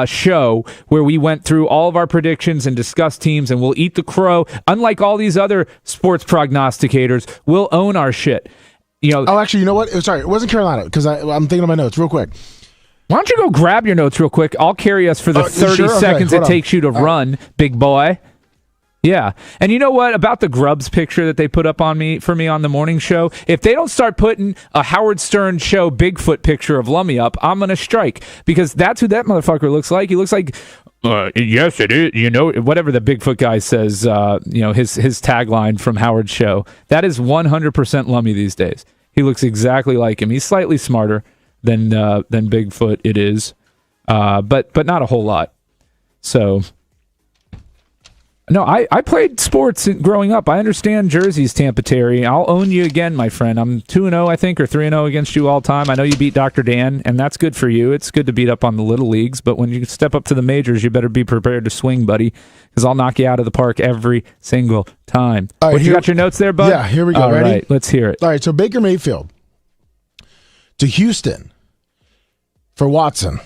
show where we went through all of our predictions and discussed teams, and we'll eat the crow. Unlike all these other sports prognosticators, we'll own our shit. Oh, actually, you know what? Sorry, it wasn't Carolina, because I'm thinking of my notes real quick. Why don't you go grab your notes real quick? I'll carry us for the 30 seconds it takes you to run, big boy. Yeah. And you know what? About the Grubs picture that they put up for me on the morning show, if they don't start putting a Howard Stern show Bigfoot picture of Lummy up, I'm going to strike. Because that's who that motherfucker looks like. He looks like, yes, it is. Whatever the Bigfoot guy says, his tagline from Howard's show. That is 100% Lummy these days. He looks exactly like him. He's slightly smarter than Bigfoot it is. But not a whole lot. So... No, I played sports growing up. I understand jerseys, Tampa Terry. I'll own you again, my friend. I'm 2-0, I think, or 3-0 against you all time. I know you beat Dr. Dan, and that's good for you. It's good to beat up on the little leagues, but when you step up to the majors, you better be prepared to swing, buddy, because I'll knock you out of the park every single time. All right, you got your notes there, bud? Yeah, here we go. All Ready? Right, let's hear it. All right, so Baker Mayfield to Houston for Watson.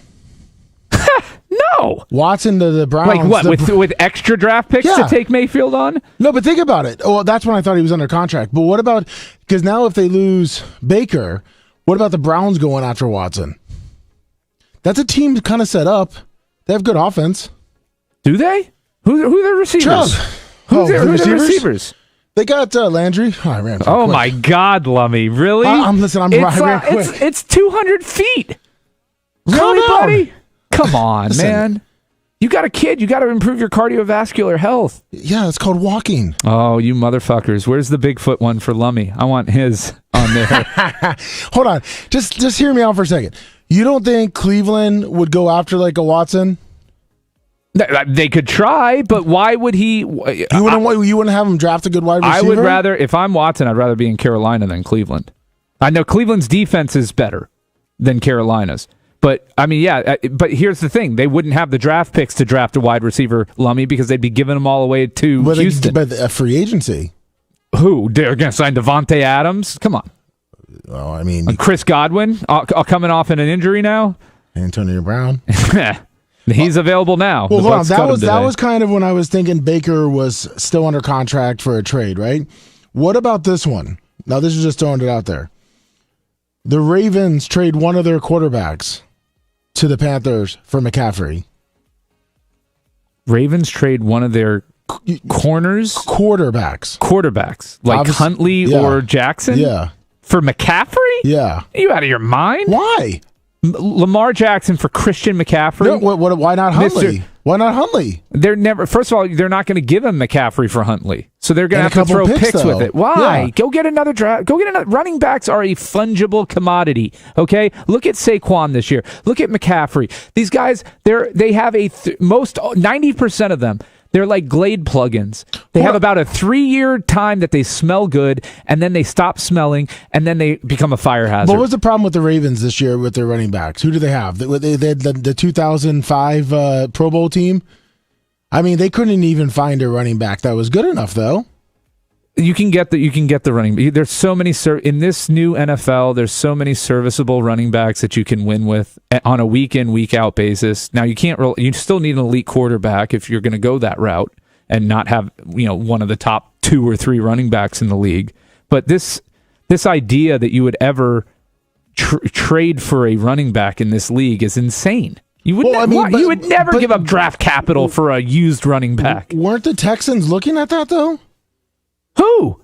No. Watson to the Browns. Like what, with extra draft picks to take Mayfield on? No, but think about it. Well, that's when I thought he was under contract. But what about, because now if they lose Baker, what about the Browns going after Watson? That's a team kind of set up. They have good offense. Do they? Who are their receivers? Who's their receivers? They got Landry. Oh, I ran quick. My God, Lummy. Really? I'm ran quick. It's 200 feet. Really, buddy? Come on, man. You got a kid. You got to improve your cardiovascular health. Yeah, it's called walking. Oh, you motherfuckers. Where's the Bigfoot one for Lummy? I want his on there. Hold on. Just hear me out for a second. You don't think Cleveland would go after like a Watson? They could try, but why would he? You wouldn't have him draft a good wide receiver? I would rather, if I'm Watson, I'd rather be in Carolina than Cleveland. I know Cleveland's defense is better than Carolina's. But, I mean, but here's the thing. They wouldn't have the draft picks to draft a wide receiver, Lummy, because they'd be giving them all away to Houston. But a free agency. Who? They're going to sign Devontae Adams? Come on. Well, I mean... Chris Godwin, coming off in an injury now? Antonio Brown. He's available now. Well, hold on. That was kind of when I was thinking Baker was still under contract for a trade, right? What about this one? Now, this is just throwing it out there. The Ravens trade one of their quarterbacks to the Panthers for McCaffrey. Ravens trade one of their corners? Quarterbacks. Like Huntley or Jackson? Yeah. For McCaffrey? Yeah. Are you out of your mind? Why? Lamar Jackson for Christian McCaffrey? No, why not Huntley? Why not Huntley? First of all, they're not going to give him McCaffrey for Huntley. So they're going to have to throw picks with it. Why? Yeah. Go get another draft. Go get another. Running backs are a fungible commodity. Okay? Look at Saquon this year. Look at McCaffrey. These guys, they have 90% of them. They're like Glade plugins. They have about a 3-year time that they smell good, and then they stop smelling, and then they become a fire hazard. What was the problem with the Ravens this year with their running backs? Who do they have? They had the 2005 Pro Bowl team. I mean, they couldn't even find a running back that was good enough, though. You can get the running. There's so many in this new NFL. There's so many serviceable running backs that you can win with on a week in, week out basis. Now you can't. You still need an elite quarterback if you're going to go that route and not have one of the top 2 or 3 running backs in the league. But this idea that you would ever trade for a running back in this league is insane. You would you would never give up draft capital for a used running back. Weren't the Texans looking at that though? Who?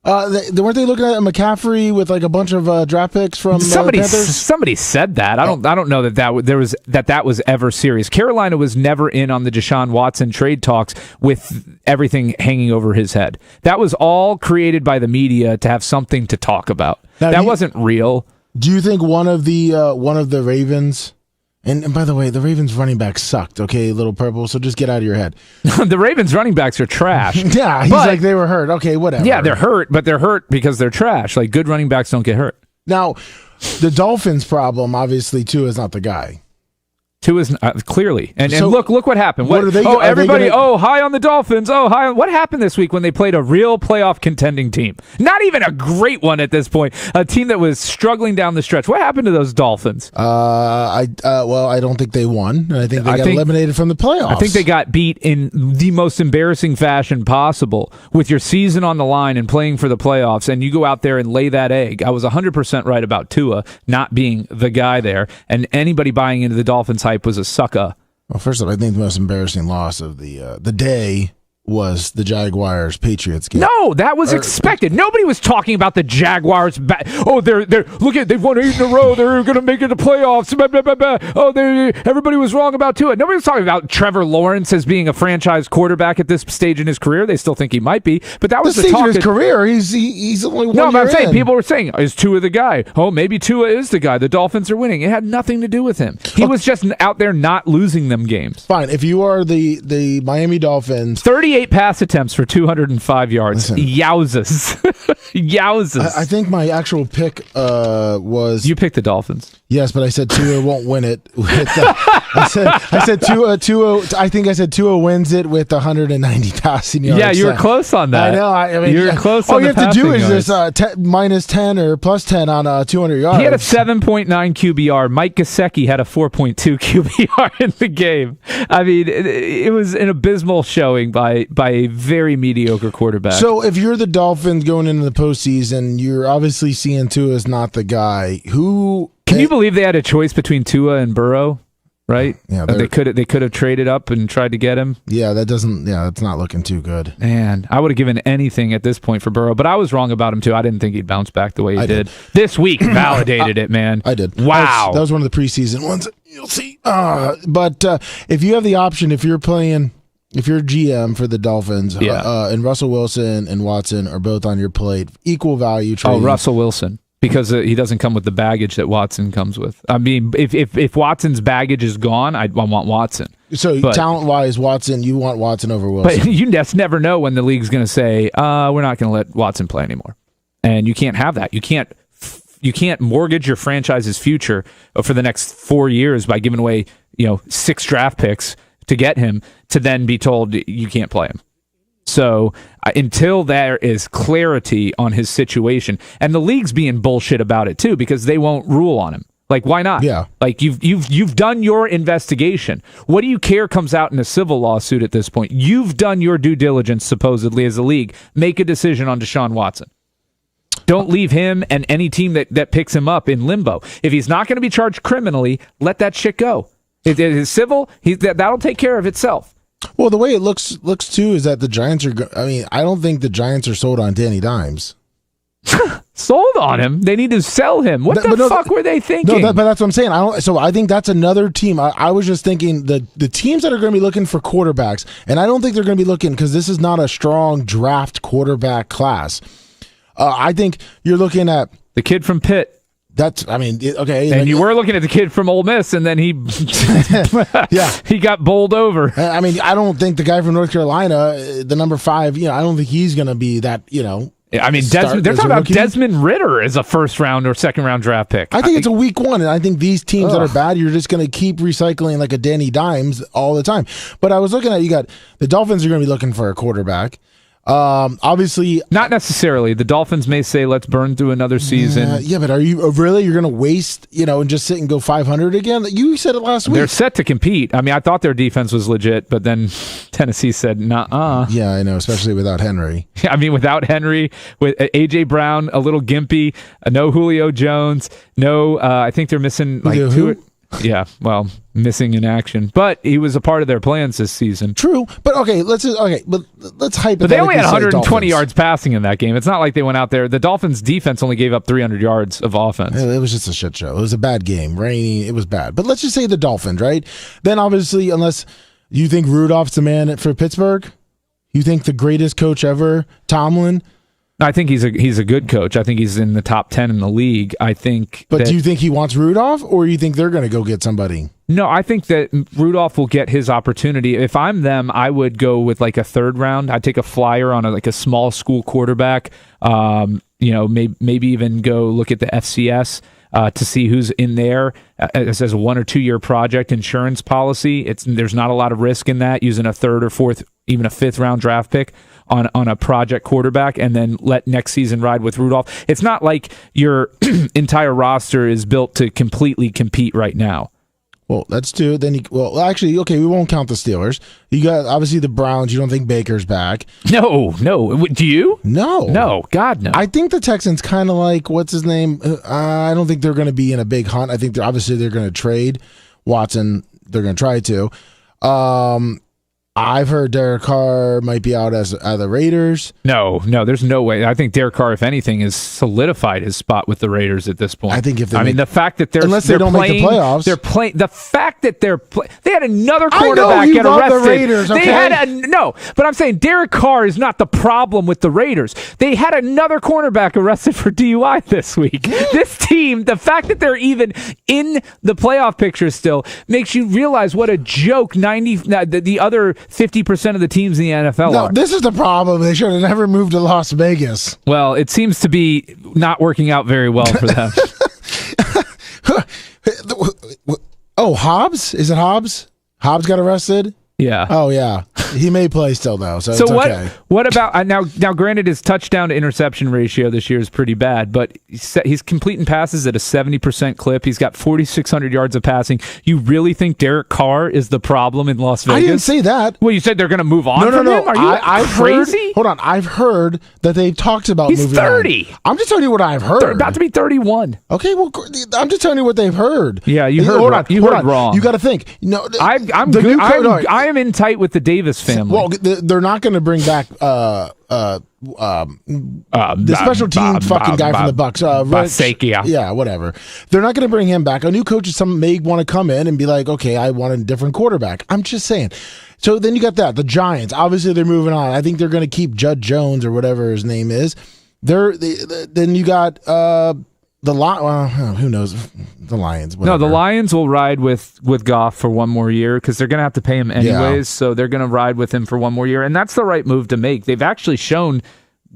Weren't they looking at McCaffrey with like a bunch of draft picks from Panthers? Somebody said that. I don't know that was ever serious. Carolina was never in on the Deshaun Watson trade talks with everything hanging over his head. That was all created by the media to have something to talk about. Now, that wasn't real. Do you think one of the Ravens And by the way, the Ravens running back sucked, okay, Little Purple, so just get out of your head. The Ravens running backs are trash. Yeah, he's like, they were hurt. Okay, whatever. Yeah, they're hurt, but they're hurt because they're trash. Like, good running backs don't get hurt. Now, the Dolphins' problem, obviously, too, is not the guy. Two is clearly, and So, look what happened. what are they- oh, are they everybody! gonna- High on the Dolphins! Oh, high on, what happened this week when they played a real playoff contending team? Not even a great one at this point. A team that was struggling down the stretch. What happened to those Dolphins? I don't think they won. I think they got eliminated from the playoffs. I think they got beat in the most embarrassing fashion possible with your season on the line and playing for the playoffs, and you go out there and lay that egg. I was 100% right about Tua not being the guy there, and anybody buying into the Dolphins hype was a sucker. Well, first off, I think the most embarrassing loss of the day was the Jaguars-Patriots game. No, that was expected. Nobody was talking about the Jaguars. They've won 8 in a row. They're going to make it to playoffs. Blah, blah, blah, blah. Oh, everybody was wrong about Tua. Nobody was talking about Trevor Lawrence as being a franchise quarterback at this stage in his career. They still think he might be, but that was the stage talk of his career. He's only one No, but I'm year saying in. people were saying, "Is Tua the guy?" Oh, maybe Tua is the guy. The Dolphins are winning. It had nothing to do with him. He was just out there not losing them games. Fine. If you are the Miami Dolphins, 38 pass attempts for 205 yards. Listen. Yowzas. Yowzas. I think my actual pick was You picked the Dolphins. yes, but I said Tua won't win it. I said Tua. I think I said Tua wins it with 190 passing yards. Yeah, you were close on that. I know. I mean, you were close. All on you the have to do passing is yards. this minus 10 or plus 10 on 200 yards. He had a 7.9 QBR. Mike Gesicki had a 4.2 QBR in the game. I mean, it was an abysmal showing by a very mediocre quarterback. So if you're the Dolphins going into the postseason, you're obviously seeing Tua as not the guy. Who can you believe they had a choice between Tua and Burrow? Right? Yeah, they could have traded up and tried to get him. Yeah, that's not looking too good. Man, I would have given anything at this point for Burrow, but I was wrong about him too. I didn't think he'd bounce back the way he did. This week validated it, man. I did. Wow. That was one of the preseason ones. You'll see. But if you have the option, if you're GM for the Dolphins, and Russell Wilson and Watson are both on your plate, equal value trading. Oh, Russell Wilson. Because he doesn't come with the baggage that Watson comes with. I mean, if Watson's baggage is gone, I want Watson. So talent-wise, Watson, you want Watson over Wilson. But you just never know when the league's going to say, we're not going to let Watson play anymore. And you can't have that. You can't mortgage your franchise's future for the next 4 years by giving away 6 draft picks to get him to then be told you can't play him. So until there is clarity on his situation, and the league's being bullshit about it too, because they won't rule on him. Like, why not? Yeah. Like you've done your investigation. What do you care comes out in a civil lawsuit at this point? You've done your due diligence supposedly as a league. Make a decision on Deshaun Watson. Don't leave him and any team that picks him up in limbo. If he's not going to be charged criminally, let that shit go. If it is civil, that'll take care of itself. Well, the way it looks too is that the Giants are. I don't think the Giants are sold on Danny Dimes. Sold on him? They need to sell him. What the fuck were they thinking? No, but that's what I'm saying. I think that's another team. I was just thinking the teams that are going to be looking for quarterbacks, and I don't think they're going to be looking because this is not a strong draft quarterback class. I think you're looking at the kid from Pitt. Okay. And you were looking at the kid from Ole Miss, and then he he got bowled over. I mean, I don't think the guy from North Carolina, the number 5, I don't think he's going to be that, I mean, they're talking about Desmond Ridder as a first round or second round draft pick. I think it's a week 1, and I think these teams that are bad, you're just going to keep recycling like a Danny Dimes all the time. But I was looking at, you got the Dolphins are going to be looking for a quarterback. Obviously not necessarily. The Dolphins may say, let's burn through another season. Yeah, but are you really? You're going to waste, and just sit and go 500 again? You said it last week. They're set to compete. I mean, I thought their defense was legit, but then Tennessee said, nah. Yeah, I know, especially without Henry. I mean, without Henry, with A.J. Brown, a little gimpy, no Julio Jones, no, I think they're missing like two. Yeah, well, missing in action, but he was a part of their plans this season. True, but let's hype it. But they only had 120 yards passing in that game. It's not like they went out there. The Dolphins' defense only gave up 300 yards of offense. It was just a shit show. It was a bad game, rainy. It was bad. But let's just say the Dolphins, right? Then obviously, unless you think Rudolph's the man for Pittsburgh, you think the greatest coach ever, Tomlin. I think he's a good coach. I think he's in the top 10 in the league. I think. But do you think he wants Rudolph, or you think they're going to go get somebody? No, I think that Rudolph will get his opportunity. If I'm them, I would go with like a third round. I'd take a flyer on a small school quarterback. Maybe even go look at the FCS to see who's in there. It says a 1 or 2 year project insurance policy. There's not a lot of risk in that, using a third or fourth, even a fifth round draft pick on a project quarterback, and then let next season ride with Rudolph. It's not like your entire roster is built to completely compete right now. Well, that's two. Then, actually, okay, we won't count the Steelers. You got, obviously, the Browns. You don't think Baker's back? No. Do you? No. God, no. I think the Texans kind of like, what's his name? I don't think they're going to be in a big hunt. I think they're going to trade Watson. They're going to try to. I've heard Derek Carr might be out as the Raiders. No, there's no way. I think Derek Carr, if anything, has solidified his spot with the Raiders at this point. I think the fact that unless they don't make the playoffs, they're playing. The fact that they had another quarterback get arrested. The Raiders, okay? They had but I'm saying Derek Carr is not the problem with the Raiders. They had another cornerback arrested for DUI this week. This team, the fact that they're even in the playoff picture still, makes you realize what a joke the other 50% of the teams in the NFL are. This is the problem. They should have never moved to Las Vegas. Well, it seems to be not working out very well for them. Oh, Hobbs? Is it Hobbs? Hobbs got arrested? Yeah. Oh, yeah. He may play still, though, so it's okay. What about now? Granted, his touchdown to interception ratio this year is pretty bad, but he's completing passes at a 70% clip. He's got 4,600 yards of passing. You really think Derek Carr is the problem in Las Vegas? I didn't say that. Well, you said they're going to move on from him? Are you crazy? Hold on. I've heard that they've talked about moving on. He's 30. I'm just telling you what I've heard. They're about to be 31. Okay, well, I'm just telling you what they've heard. Yeah, you heard. You heard wrong. You got to think. I'm good. I am in tight with the Davis family. Well, they're not going to bring back the special team fucking guy from the Bucks. Basakia. Yeah, whatever. They're not going to bring him back. A new coach may want to come in and be like, okay, I want a different quarterback. I'm just saying. So then you got that. The Giants, obviously they're moving on. I think they're going to keep Judd Jones or whatever his name is. Then you got who knows? The Lions. Whatever. No, the Lions will ride with Goff for one more year because they're going to have to pay him anyways. Yeah. So they're going to ride with him for one more year. And that's the right move to make. They've actually shown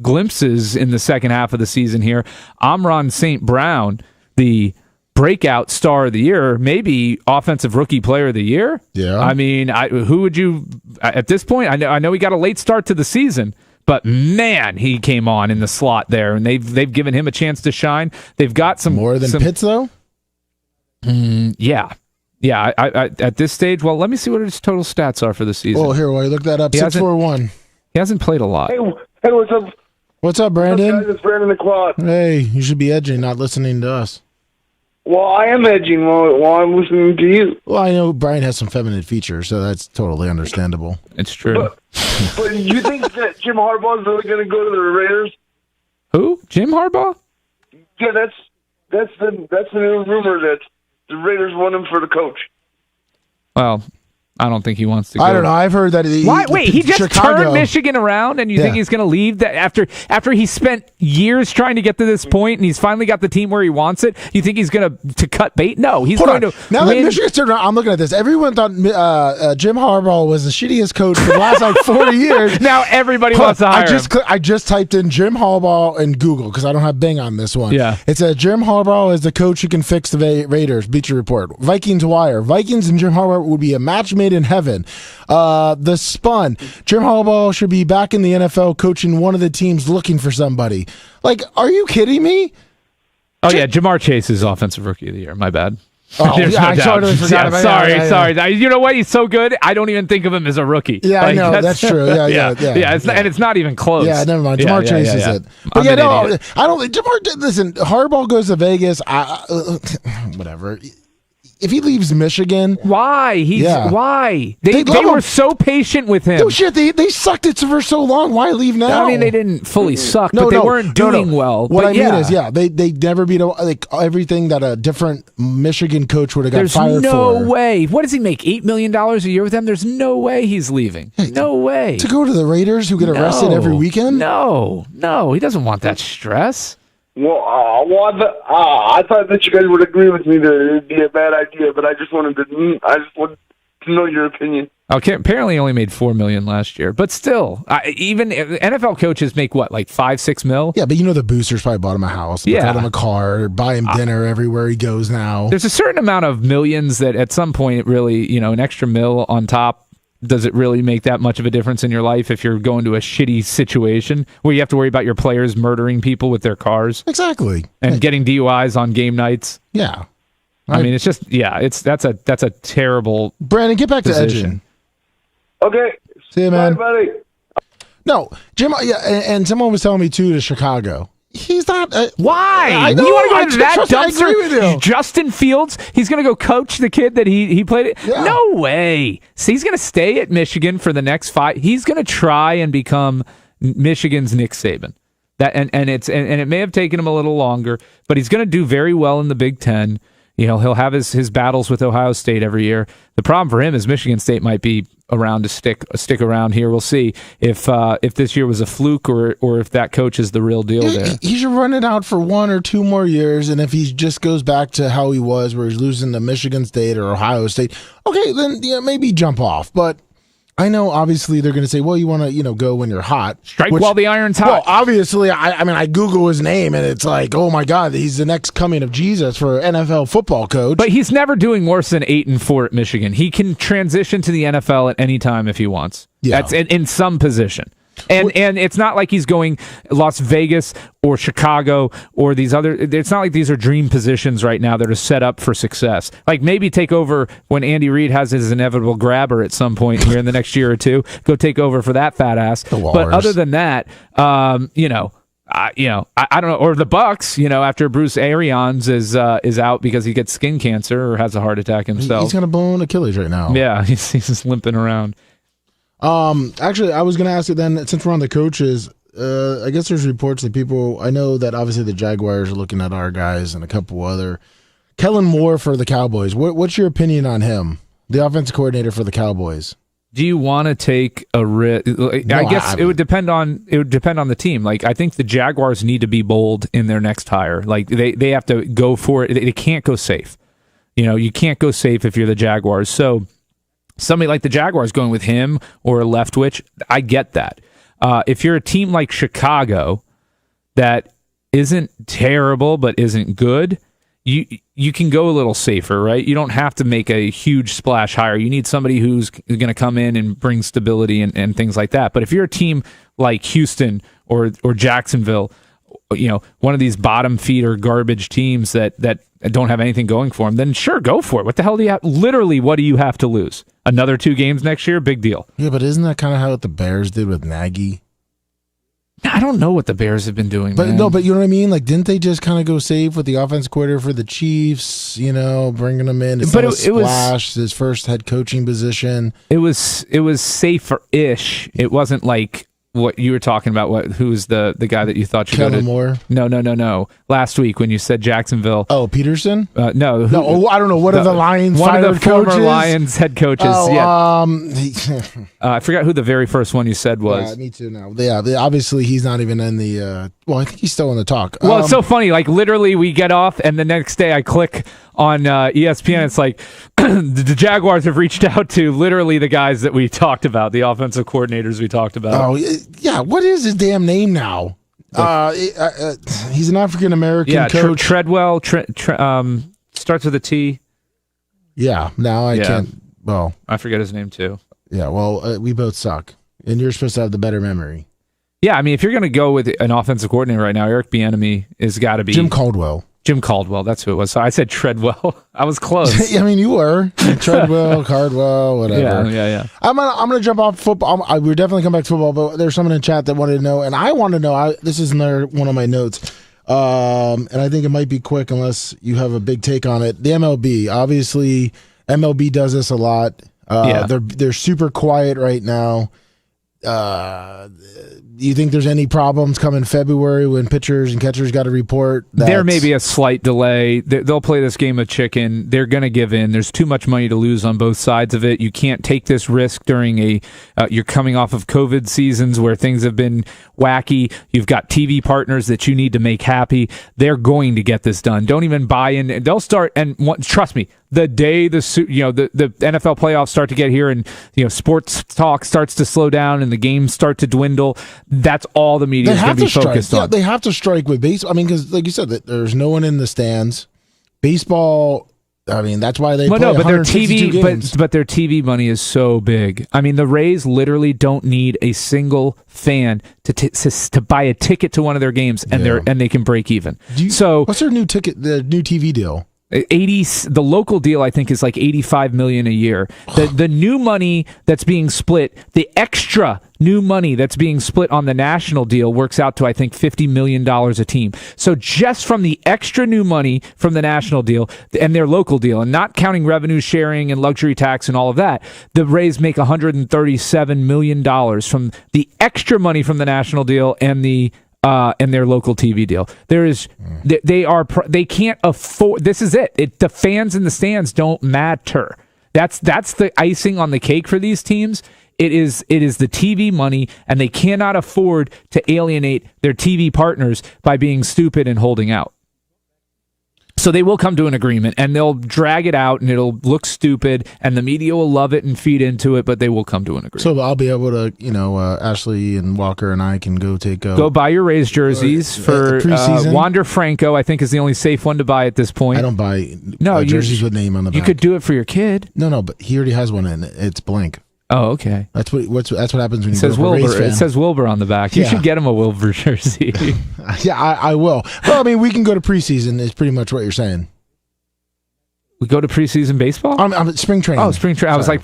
glimpses in the second half of the season here. Amon St. Brown, the breakout star of the year, maybe offensive rookie player of the year. Yeah. I mean, who would you, at this point, I know he got a late start to the season, but man, he came on in the slot there, and they've given him a chance to shine. They've got some more than Pitts, though. Yeah. I at this stage, well, let me see what his total stats are for the season. Oh, here, while you look that up, 641. He hasn't played a lot. Hey, what's up? What's up, Brandon? What's up, guys? It's Brandon the Quad. Hey, you should be edging, not listening to us. Well, I am edging while I'm listening to you. Well, I know Brian has some feminine features, so that's totally understandable. It's true. But you think that Jim Harbaugh is really going to go to the Raiders? Who? Jim Harbaugh? Yeah, that's the new rumor that the Raiders want him for the coach. Well, I don't think he wants to go. I don't know. I've heard that. Wait, he just turned Michigan around, and you think he's going to leave that after he spent years trying to get to this point, and he's finally got the team where he wants it? You think he's going to cut bait? No, he's going to. Now that Michigan's turned around, I'm looking at this. Everyone thought Jim Harbaugh was the shittiest coach for the last 40 years. Now everybody wants to hire him. I just typed in Jim Harbaugh in Google because I don't have Bing on this one. Yeah, it said Jim Harbaugh is the coach who can fix the Raiders. Bleacher Report. Vikings Wire. Vikings and Jim Harbaugh would be a match made in heaven. The Spun. Jim Harbaugh should be back in the NFL coaching one of the teams looking for somebody. Like, are you kidding me? Oh, yeah, Jamar Chase is Offensive Rookie of the Year. My bad. Oh, yeah, I totally forgot about that. Sorry. You know what? He's so good, I don't even think of him as a rookie. Yeah, I know. That's true. Yeah. And it's not even close. Yeah, never mind. Jamar Chase is it. But I don't. Listen, Harbaugh goes to Vegas. Whatever. if he leaves Michigan, why? Why? They love were him. so patient with him. No shit, they sucked it for so long. Why leave now? I mean, they didn't fully suck, but they weren't doing well. What but I mean is, they never beat like everything that a different Michigan coach would have got fired for. There's no way. What does he make? $8 million a year with them? There's no way he's leaving. No way. To go to the Raiders who get arrested every weekend? No, he doesn't want that stress. Well, I thought that you guys would agree with me that it would be a bad idea, but I just wanted to know your opinion. Okay, apparently he only made $4 million last year, but still, even NFL coaches make what, like $5-6 mil? Yeah, but the boosters probably bought him a house, bought him a car, buy him dinner everywhere he goes now. There's a certain amount of millions that at some point it really, an extra mil on top. Does it really make that much of a difference in your life if you're going to a shitty situation where you have to worry about your players murdering people with their cars? Exactly. And getting DUIs on game nights? Yeah. I mean, it's just, that's a terrible Brandon, get back position. to Edging. Okay. See you, man. Bye, buddy. No, Jim, and someone was telling me, too, to Chicago. He's not. Why? I know, you want to go to that I agree with dumpster? you. Justin Fields? He's going to go coach the kid that he played it? Yeah. No way. So he's going to stay at Michigan for the next 5. He's going to try and become Michigan's Nick Saban. And it may have taken him a little longer, but he's going to do very well in the Big Ten. He'll have his battles with Ohio State every year. The problem for him is Michigan State might be around to stick around here. We'll see if this year was a fluke or if that coach is the real deal there. He should run it out for 1 or 2 more years, and if he just goes back to how he was, where he's losing to Michigan State or Ohio State, okay, then maybe jump off. But I know, obviously, they're going to say, well, you want to, go when you're hot. Strike while the iron's hot. Well, obviously, I Google his name, and it's like, oh, my God, he's the next coming of Jesus for NFL football coach. But he's never doing worse than 8-4 at Michigan. He can transition to the NFL at any time if he wants. Yeah. That's in some position. And it's not like he's going Las Vegas or Chicago or these other. It's not like these are dream positions right now that are set up for success. Like maybe take over when Andy Reid has his inevitable grabber at some point here in the next year or two. Go take over for that fat ass. But other than that, I don't know. Or the Bucks, after Bruce Arians is out because he gets skin cancer or has a heart attack himself. He's got a blown Achilles right now. Yeah, he's just limping around. Actually, I was going to ask you then, since we're on the coaches, I guess there's reports that I know that obviously the Jaguars are looking at our guys and a couple other. Kellen Moore for the Cowboys. What's your opinion on him, the offensive coordinator for the Cowboys? Do you want to take a risk? I guess it would depend on the team. Like I think the Jaguars need to be bold in their next hire. Like they have to go for it. They can't go safe. You can't go safe if you're the Jaguars. So somebody like the Jaguars going with him or Leftwich, I get that. If you're a team like Chicago that isn't terrible but isn't good, you can go a little safer, right? You don't have to make a huge splash hire. You need somebody who's going to come in and bring stability and things like that. But if you're a team like Houston or Jacksonville, one of these bottom feeder garbage teams that don't have anything going for them, then sure, go for it. What the hell do you have? Literally, what do you have to lose? Another 2 games next year? Big deal. Yeah, but isn't that kind of how the Bears did with Nagy? I don't know what the Bears have been doing, but man. No, but you know what I mean? Like, didn't they just kind of go safe with the offense coordinator for the Chiefs, bringing him in? It was his first head coaching position. It was safer-ish. It wasn't like what you were talking about. Who's the guy that you thought should go to? Kellen Moore? No. Last week when you said Jacksonville. Oh, Peterson? No. I don't know. What are the Lions? One of the former coaches? Lions head coaches. Oh, yeah. I forgot who the very first one you said was. Yeah, me too now. Yeah, obviously he's not even in the. Well, I think he's still in the talk. Well, it's so funny. Like literally, we get off, and the next day I click on ESPN. It's like the Jaguars have reached out to literally the guys that we talked about, the offensive coordinators we talked about. Oh yeah, what is his damn name now? He's an African American coach. Treadwell. Starts with a T. Yeah. Now I can't. Well, I forget his name too. Yeah. Well, we both suck, and you're supposed to have the better memory. Yeah, I mean, if you're going to go with an offensive coordinator right now, Eric Bieniemy has got to be Jim Caldwell. That's who it was. So I said Treadwell. I was close. I mean, you were Treadwell, Cardwell, whatever. Yeah. I'm gonna jump off football. We're definitely come back to football, but there's someone in chat that wanted to know, and I want to know. This is another one of my notes. And I think it might be quick unless you have a big take on it. The MLB, obviously, MLB does this a lot. They're super quiet right now. Do you think there's any problems coming February when pitchers and catchers got to report? There may be a slight delay. They'll play this game of chicken. They're going to give in. There's too much money to lose on both sides of it. You can't take this risk during you're coming off of COVID seasons where things have been wacky. You've got TV partners that you need to make happy. They're going to get this done. Don't even buy in. They'll start, and trust me, the day the NFL playoffs start to get here and sports talk starts to slow down and the games start to dwindle, that's all the media is going to be focused on. Yeah, they have to strike with baseball. I mean, because like you said, there's no one in the stands. Baseball, I mean, that's why they play but their 162 games. But their TV money is so big. I mean, the Rays literally don't need a single fan to buy a ticket to one of their games, and they can break even. What's their new TV deal? The local deal I think is like $85 million a year. The new money that's being split, the extra new money that's being split on the national deal works out to I think $50 million a team. So just from the extra new money from the national deal and their local deal, and not counting revenue sharing and luxury tax and all of that, the Rays make $137 million from the extra money from the national deal and their local TV deal. They can't afford. This is it. The fans in the stands don't matter. That's the icing on the cake for these teams. It is the TV money, and they cannot afford to alienate their TV partners by being stupid and holding out. So they will come to an agreement, and they'll drag it out, and it'll look stupid, and the media will love it and feed into it, but they will come to an agreement. So I'll be able to, Ashley and Walker and I can go buy your Rays jerseys for Wander Franco. I think is the only safe one to buy at this point. I don't buy jerseys with name on the back. You could do it for your kid. No, but he already has one, and it's blank. Oh, okay. That's what happens when you says go Wilbur. Rays fan. It says Wilbur on the back. You should get him a Wilbur jersey. Yeah, I will. Well, I mean, we can go to preseason. Is pretty much what you're saying. We go to preseason baseball? I'm spring training. Oh, spring training. I was like,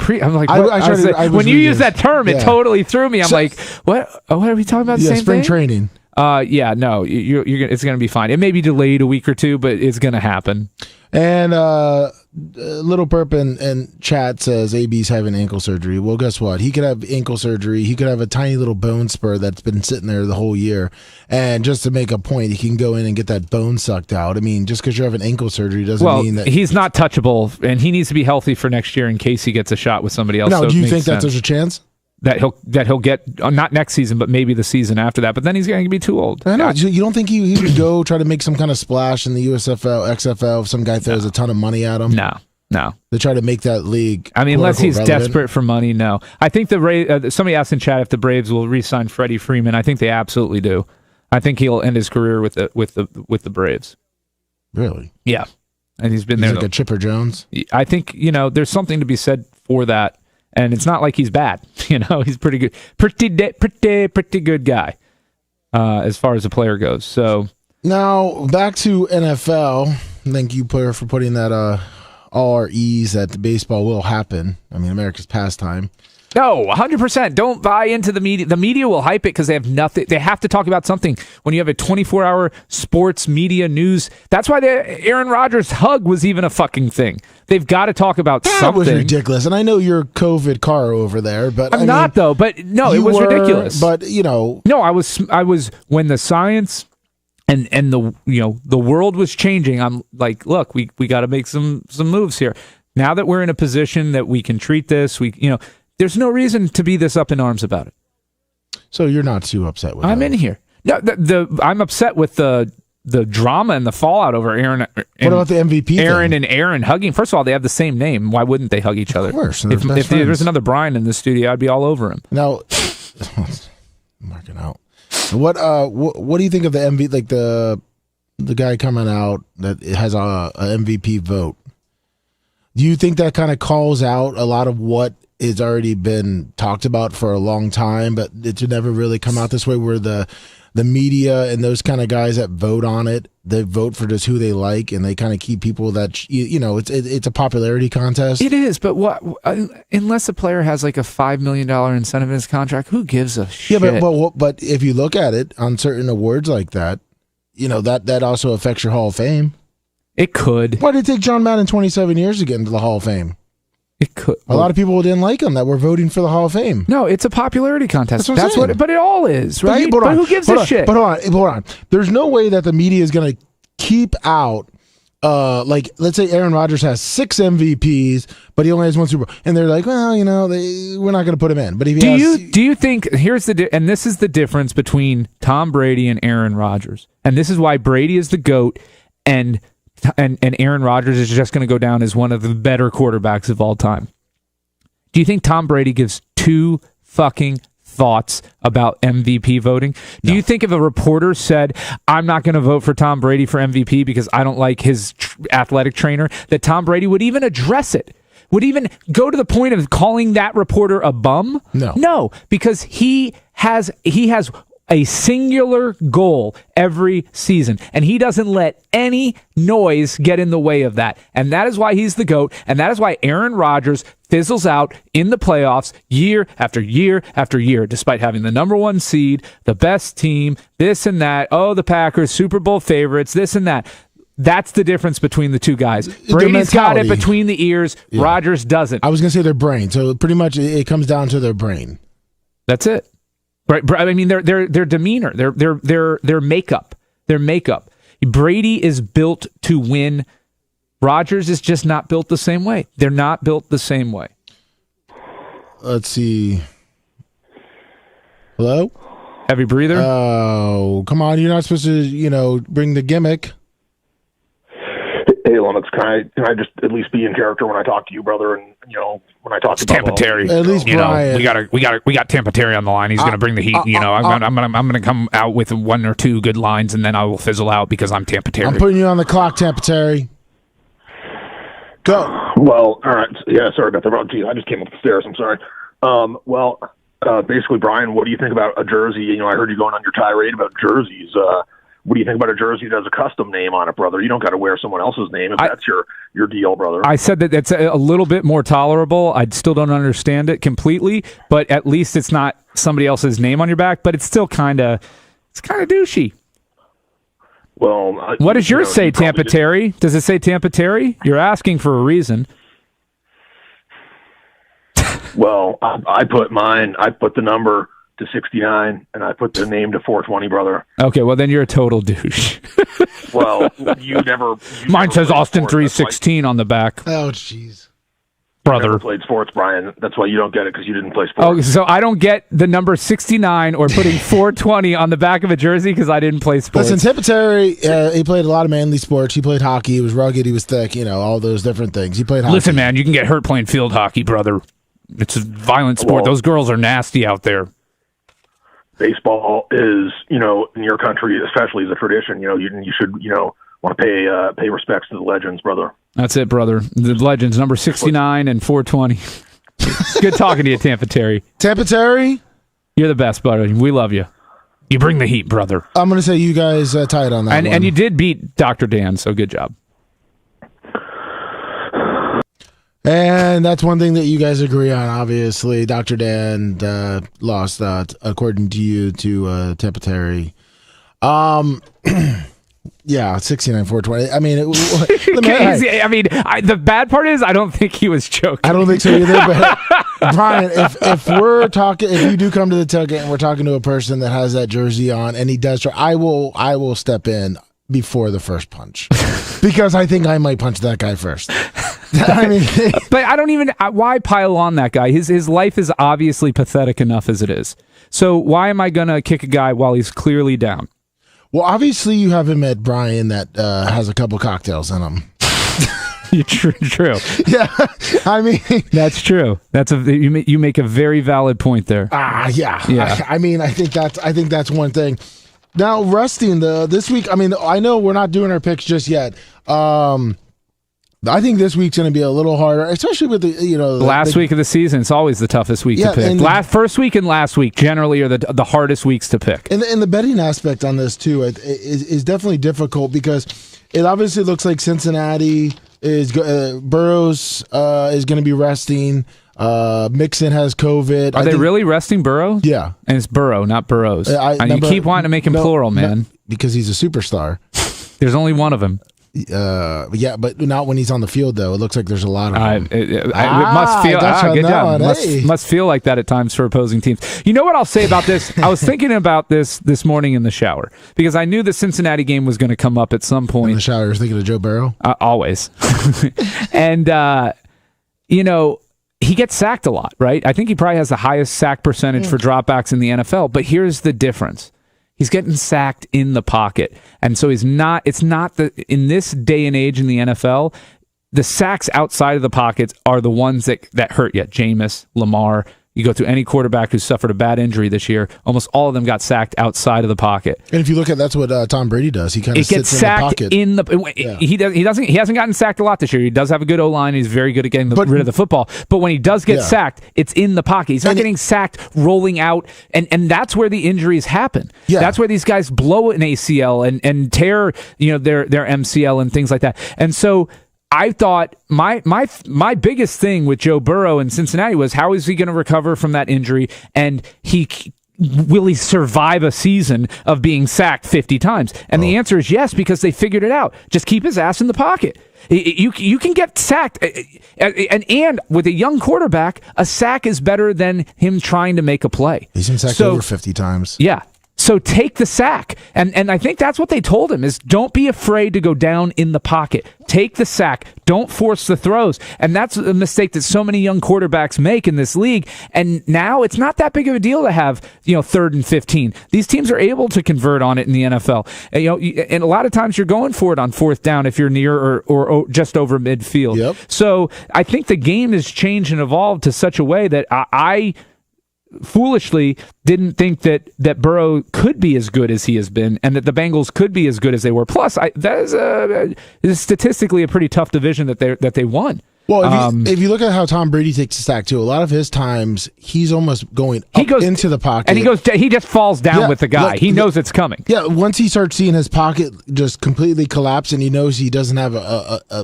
when you use that term, it totally threw me. I'm like, what? Oh, what are we talking about? The same spring thing? Training. No, it's going to be fine. It may be delayed a week or two, but it's going to happen. And Little Perp in chat says AB's having ankle surgery. Well, guess what? He could have ankle surgery. He could have a tiny little bone spur that's been sitting there the whole year. And just to make a point, he can go in and get that bone sucked out. I mean, just because you're having ankle surgery doesn't mean that... he's not touchable, and he needs to be healthy for next year in case he gets a shot with somebody else. Now, do you think that there's a chance? That he'll get, not next season, but maybe the season after that. But then he's going to be too old. I know. You don't think he would go try to make some kind of splash in the USFL, XFL if some guy throws a ton of money at him? No. They try to make that league. I mean, unless he's desperate for money, no. I think somebody asked in chat if the Braves will re-sign Freddie Freeman. I think they absolutely do. I think he'll end his career with the Braves. Really? Yeah. And he's been there. Like a Chipper Jones? I think, there's something to be said for that. And it's not like he's bad. He's pretty good. Pretty good guy as far as a player goes. So now back to NFL. Thank you, player, for putting that all our ease that the baseball will happen. I mean, America's pastime. No, 100%. Don't buy into the media. The media will hype it because they have nothing. They have to talk about something. When you have a 24-hour sports media news, that's why the Aaron Rodgers hug was even a fucking thing. They've got to talk about something. That was ridiculous. And I know you're COVID car over there, but I'm not though. But no, it was ridiculous. But no, I was when the science and the world was changing. I'm like, look, we got to make some moves here. Now that we're in a position that we can treat this, there's no reason to be this up in arms about it. So you're not too upset with it? I'm in here. No, I'm upset with the drama and the fallout over Aaron. What about the MVP Aaron thing? And Aaron hugging. First of all, they have the same name. Why wouldn't they hug each other? Of course. If there was another Brian in the studio, I'd be all over him. Now, marking out. What do you think of the MVP? Like the guy coming out that has a MVP vote. Do you think that kind of calls out a lot of what has already been talked about for a long time, but it's never really come out this way, where the media and those kind of guys that vote on it, they vote for just who they like, and they kind of keep people that, it's a popularity contest. It is, but what unless a player has like a $5 million incentive in his contract, who gives a shit? Yeah, but if you look at it on certain awards like that, that also affects your Hall of Fame. It could. Why did it take John Madden 27 years to get into the Hall of Fame? It could. A lot of people didn't like him that were voting for the Hall of Fame. No, it's a popularity contest. That's what but it all is, right? But who gives a shit? But hold on. There's no way that the media is going to keep out, let's say Aaron Rodgers has 6 MVPs, but he only has 1 Super Bowl, and they're like, well, we're not going to put him in. But if he do you think and this is the difference between Tom Brady and Aaron Rodgers, and this is why Brady is the GOAT, and Aaron Rodgers is just going to go down as one of the better quarterbacks of all time. Do you think Tom Brady gives 2 fucking thoughts about MVP voting? Do you think if a reporter said, I'm not going to vote for Tom Brady for MVP because I don't like his athletic trainer, that Tom Brady would even address it? Would even go to the point of calling that reporter a bum? No, because he has a singular goal every season, and he doesn't let any noise get in the way of that. And that is why he's the GOAT, and that is why Aaron Rodgers fizzles out in the playoffs year after year after year, despite having the number 1 seed, the best team, this and that. Oh, the Packers, Super Bowl favorites, this and that. That's the difference between the two guys. Brady's got it between the ears. Yeah. Rodgers doesn't. I was going to say their brain. So pretty much it comes down to their brain. That's it. Right? I mean, their demeanor, their makeup, Brady is built to win. Rodgers is just not built the same way. They're not built the same way. Let's see. Hello? Heavy breather? Oh, come on. You're not supposed to, bring the gimmick. Hey, Lennox, can I just at least be in character when I talk to you, brother? And when I talk to Tampa Terry, at least Brian. We got Tampa Terry on the line. He's going to bring the heat. I'm going to come out with 1 or 2 good lines, and then I will fizzle out because I'm Tampa Terry. I'm putting you on the clock, Tampa Terry. Go. Well, all right. Yeah, sorry about that. Gee, I just came up the stairs. I'm sorry. Basically, Brian, what do you think about a jersey? I heard you going on your tirade about jerseys. What do you think about a jersey that has a custom name on it, brother? You don't got to wear someone else's name if that's your deal, brother. I said that it's a little bit more tolerable. I still don't understand it completely, but at least it's not somebody else's name on your back, but it's still kind of douchey. Well, what does yours say, Tampa Terry? Does it say Tampa Terry? You're asking for a reason. Well, I put the number to 69, and I put the name to 420, brother. Okay, well then you're a total douche. Well, you never. Mine says Austin 316 on the back. Oh, jeez, brother. You never played sports, Brian. That's why you don't get it, because you didn't play sports. Oh, so I don't get the number 69 or putting 420 on the back of a jersey because I didn't play sports. Listen, Tampa Terry, he played a lot of manly sports. He played hockey. He was rugged. He was thick. All those different things. He played hockey. Listen, man, you can get hurt playing field hockey, brother. It's a violent sport. Well, those girls are nasty out there. Baseball is, in your country, especially as a tradition, you should, want to pay respects to the legends, brother. That's it, brother. The legends, number 69 and 420. Good talking to you, Tampa Terry. Tampa Terry? You're the best, buddy. We love you. You bring the heat, brother. I'm going to say you guys tied on that one. And you did beat Dr. Dan, so good job. And that's one thing that you guys agree on, obviously. Dr. Dan lost that, according to you, to Tampa Terry. Yeah, 69, 420. I mean, the bad part is I don't think he was joking. I don't think so either. But Brian, if you do come to the tailgate and we're talking to a person that has that jersey on and he does try, I will step in before the first punch because I think I might punch that guy first. I mean, but I don't even. Why pile on that guy? His life is obviously pathetic enough as it is. So why am I gonna kick a guy while he's clearly down? Well, obviously you haven't met Brian that has a couple cocktails in him. True. Yeah, I mean that's true. You make a very valid point there. Yeah. I mean, I think that's one thing. Now, resting this week. I mean, I know we're not doing our picks just yet. I think this week's going to be a little harder, especially with the last week of the season. It's always the toughest week to pick. First week and last week generally are the hardest weeks to pick. And the betting aspect on this too is definitely difficult because it obviously looks like Cincinnati Burrows is going to be resting. Mixon has COVID. Are they really resting Burrow? Yeah. And it's Burrow, not Burrows. You keep wanting to make him plural, man. Because he's a superstar. There's only one of him. Yeah, but not when he's on the field, though. It looks like there's a lot of them. It must feel good job. Must feel like that at times for opposing teams. You know what I'll say about this? I was thinking about this morning in the shower because I knew the Cincinnati game was going to come up at some point. In the shower, you're thinking of Joe Burrow? Always. And, he gets sacked a lot, right? I think he probably has the highest sack percentage for dropbacks in the NFL, but here's the difference. He's getting sacked in the pocket. And so in this day and age in the NFL, the sacks outside of the pockets are the ones that hurt you. Jameis, Lamar. You go through any quarterback who's suffered a bad injury this year, almost all of them got sacked outside of the pocket. And if you look at that's what Tom Brady does. He kind of sits sacked in the pocket. He hasn't gotten sacked a lot this year. He does have a good O-line. He's very good at getting rid of the football. But when he does get sacked, it's in the pocket. He's not getting sacked rolling out, and that's where the injuries happen. Yeah. That's where these guys blow an ACL and tear their MCL and things like that. And so I thought my biggest thing with Joe Burrow in Cincinnati was how is he going to recover from that injury, and will he survive a season of being sacked 50 times? And the answer is yes, because they figured it out. Just keep his ass in the pocket. You can get sacked, and with a young quarterback, a sack is better than him trying to make a play. He's been sacked over 50 times. Yeah. So take the sack. And I think that's what they told him is don't be afraid to go down in the pocket. Take the sack. Don't force the throws. And that's a mistake that so many young quarterbacks make in this league. And now it's not that big of a deal to have, 3rd and 15. These teams are able to convert on it in the NFL. And a lot of times you're going for it on 4th down if you're near or just over midfield. Yep. So I think the game has changed and evolved to such a way that I foolishly didn't think that Burrow could be as good as he has been and that the Bengals could be as good as they were. Plus, that is statistically a pretty tough division that they won. Well, if you look at how Tom Brady takes a sack too, a lot of his times he's almost going up into the pocket, and he just falls down with the guy. He knows it's coming. Yeah, once he starts seeing his pocket just completely collapse, and he knows he doesn't have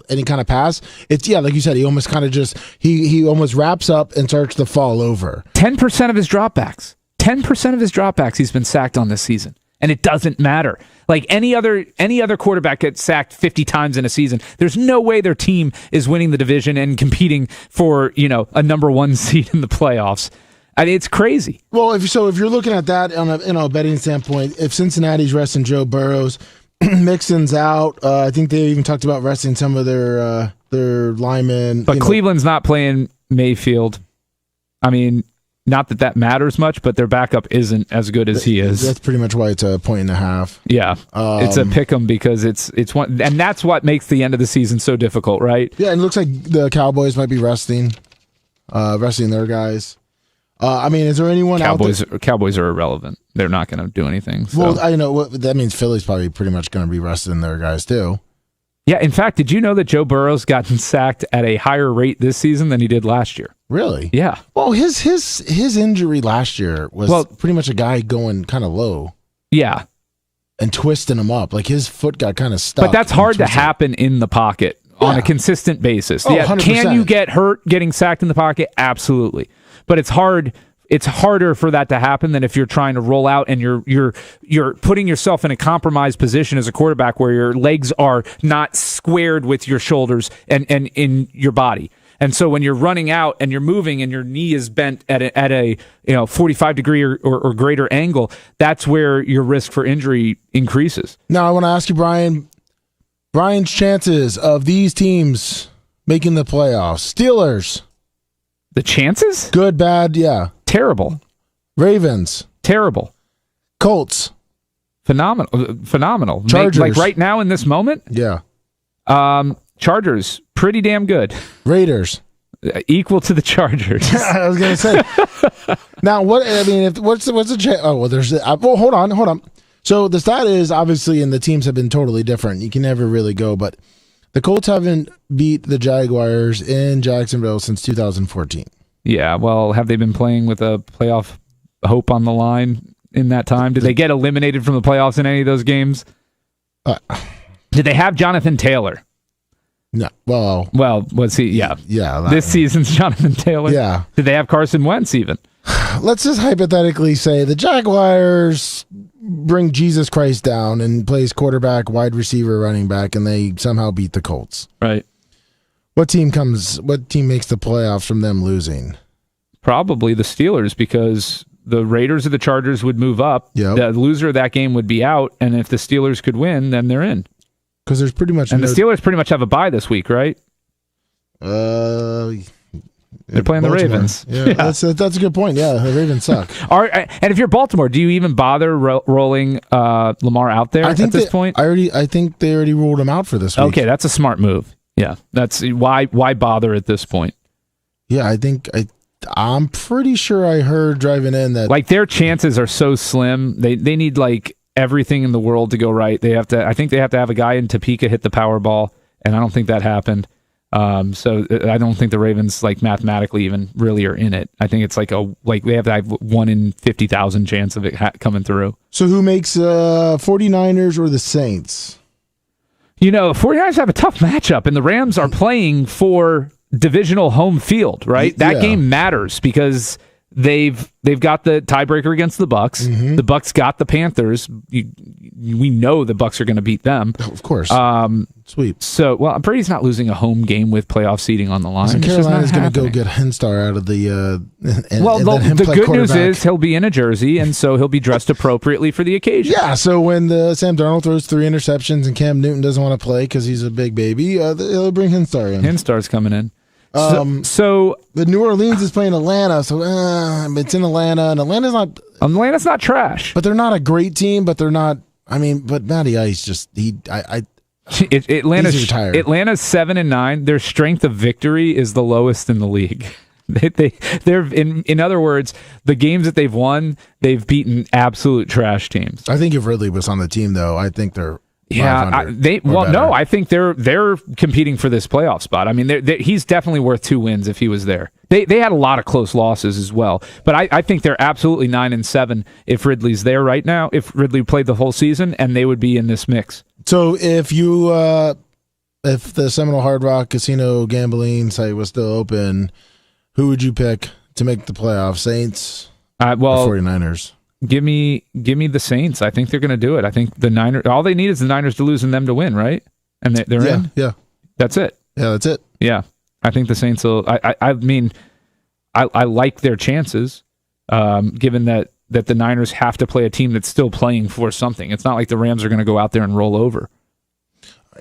any kind of pass. It's like you said, he almost kind of he almost wraps up and starts to fall over. 10% of his dropbacks. 10% of his dropbacks he's been sacked on this season. And it doesn't matter. Like any other quarterback gets sacked 50 times in a season. There's no way their team is winning the division and competing for, a number 1 seed in the playoffs. I mean, it's crazy. Well, if you're looking at that on a betting standpoint, if Cincinnati's resting Joe Burrows, Mixon's out. I think they even talked about resting some of their linemen. But Cleveland's not playing Mayfield. I mean, not that matters much, but their backup isn't as good as he is. That's pretty much why it's a 1.5. Yeah, it's a pick 'em because it's one, and that's what makes the end of the season so difficult, right? Yeah, and it looks like the Cowboys might be resting their guys. I mean, is there anyone Cowboys? out there? Cowboys are irrelevant. They're not going to do anything. So. Well, I know that means Philly's probably pretty much going to be resting their guys too. Yeah, in fact, did you know that Joe Burrow's gotten sacked at a higher rate this season than he did last year? Really? Yeah. Well, his injury last year was pretty much a guy going kind of low. Yeah. And twisting him up. Like his foot got kind of stuck. But that's hard to happen in the pocket on a consistent basis. Oh, 100%. Can you get hurt getting sacked in the pocket? Absolutely. But it's hard. It's harder for that to happen than if you're trying to roll out and you're putting yourself in a compromised position as a quarterback where your legs are not squared with your shoulders and in your body. And so when you're running out and you're moving and your knee is bent at a 45 degree or greater angle, that's where your risk for injury increases. Now I want to ask you, Brian's chances of these teams making the playoffs. Steelers. The chances? Good, bad, yeah. Terrible. Ravens. Terrible. Colts. Phenomenal. Chargers. Like right now in this moment? Yeah. Chargers. Pretty damn good. Raiders. Equal to the Chargers. I was going to say. Now, what's the chance? Oh, well, there's. Hold on. So the stat is obviously, and the teams have been totally different. You can never really go, but the Colts haven't beat the Jaguars in Jacksonville since 2014. Yeah, well, have they been playing with a playoff hope on the line in that time? Did they get eliminated from the playoffs in any of those games? Did they have Jonathan Taylor? No. Well, was he? Yeah. Yeah. This season's Jonathan Taylor. Yeah. Did they have Carson Wentz even? Let's just hypothetically say the Jaguars bring Jesus Christ down and plays quarterback, wide receiver, running back, and they somehow beat the Colts. Right. What team makes the playoffs from them losing? Probably the Steelers, because the Raiders or the Chargers would move up. Yep. The loser of that game would be out, and if the Steelers could win, then they're in. Because there's pretty much the Steelers pretty much have a bye this week, right? They're playing the Ravens. Yeah. That's a good point. Yeah, the Ravens suck. And if you're Baltimore, do you even bother rolling Lamar out there at this point? I think they already ruled him out for this week. Okay, that's a smart move. Yeah, that's why bother at this point. Yeah, I'm pretty sure I heard driving in that like their chances are so slim. They need like everything in the world to go right. I think they have to have a guy in Topeka hit the Powerball, and I don't think that happened. So I don't think the Ravens like mathematically even really are in it. I think it's like they have to have 1 in 50,000 chance of it coming through. So who makes 49ers or the Saints? The 49ers have a tough matchup, and the Rams are playing for divisional home field, right? That game matters because they've got the tiebreaker against the Bucs. Mm-hmm. The Bucs got the Panthers. We know the Bucs are going to beat them. Of course. Sweep. So, Brady's not losing a home game with playoff seeding on the line. So Carolina's going to go get Henstar out of the the good news is he'll be in a jersey, and so he'll be dressed appropriately for the occasion. Yeah, so when Sam Darnold throws 3 interceptions and Cam Newton doesn't want to play because he's a big baby, they'll bring Henstar in. Henstar's coming in. So the New Orleans is playing Atlanta, so it's in Atlanta, and Atlanta's not trash, but they're not a great team. But they're not. But Matty Ice Atlanta's retired. Atlanta's 7-9. Their strength of victory is the lowest in the league. They're in other words, the games that they've won, they've beaten absolute trash teams. I think if Ridley was on the team, though, I think they're. No, I think they're competing for this playoff spot. I mean, he's definitely worth 2 wins if he was there. They had a lot of close losses as well, but I think they're absolutely 9-7 if Ridley's there right now. If Ridley played the whole season, and they would be in this mix. So if the Seminole Hard Rock Casino gambling site was still open, who would you pick to make the playoffs? Saints or 49ers? Give me the Saints. I think they're going to do it. I think the Niners. All they need is the Niners to lose and them to win, right? And they're in. Yeah, that's it. Yeah, that's it. Yeah, I think the Saints will. I mean, I like their chances, given that the Niners have to play a team that's still playing for something. It's not like the Rams are going to go out there and roll over.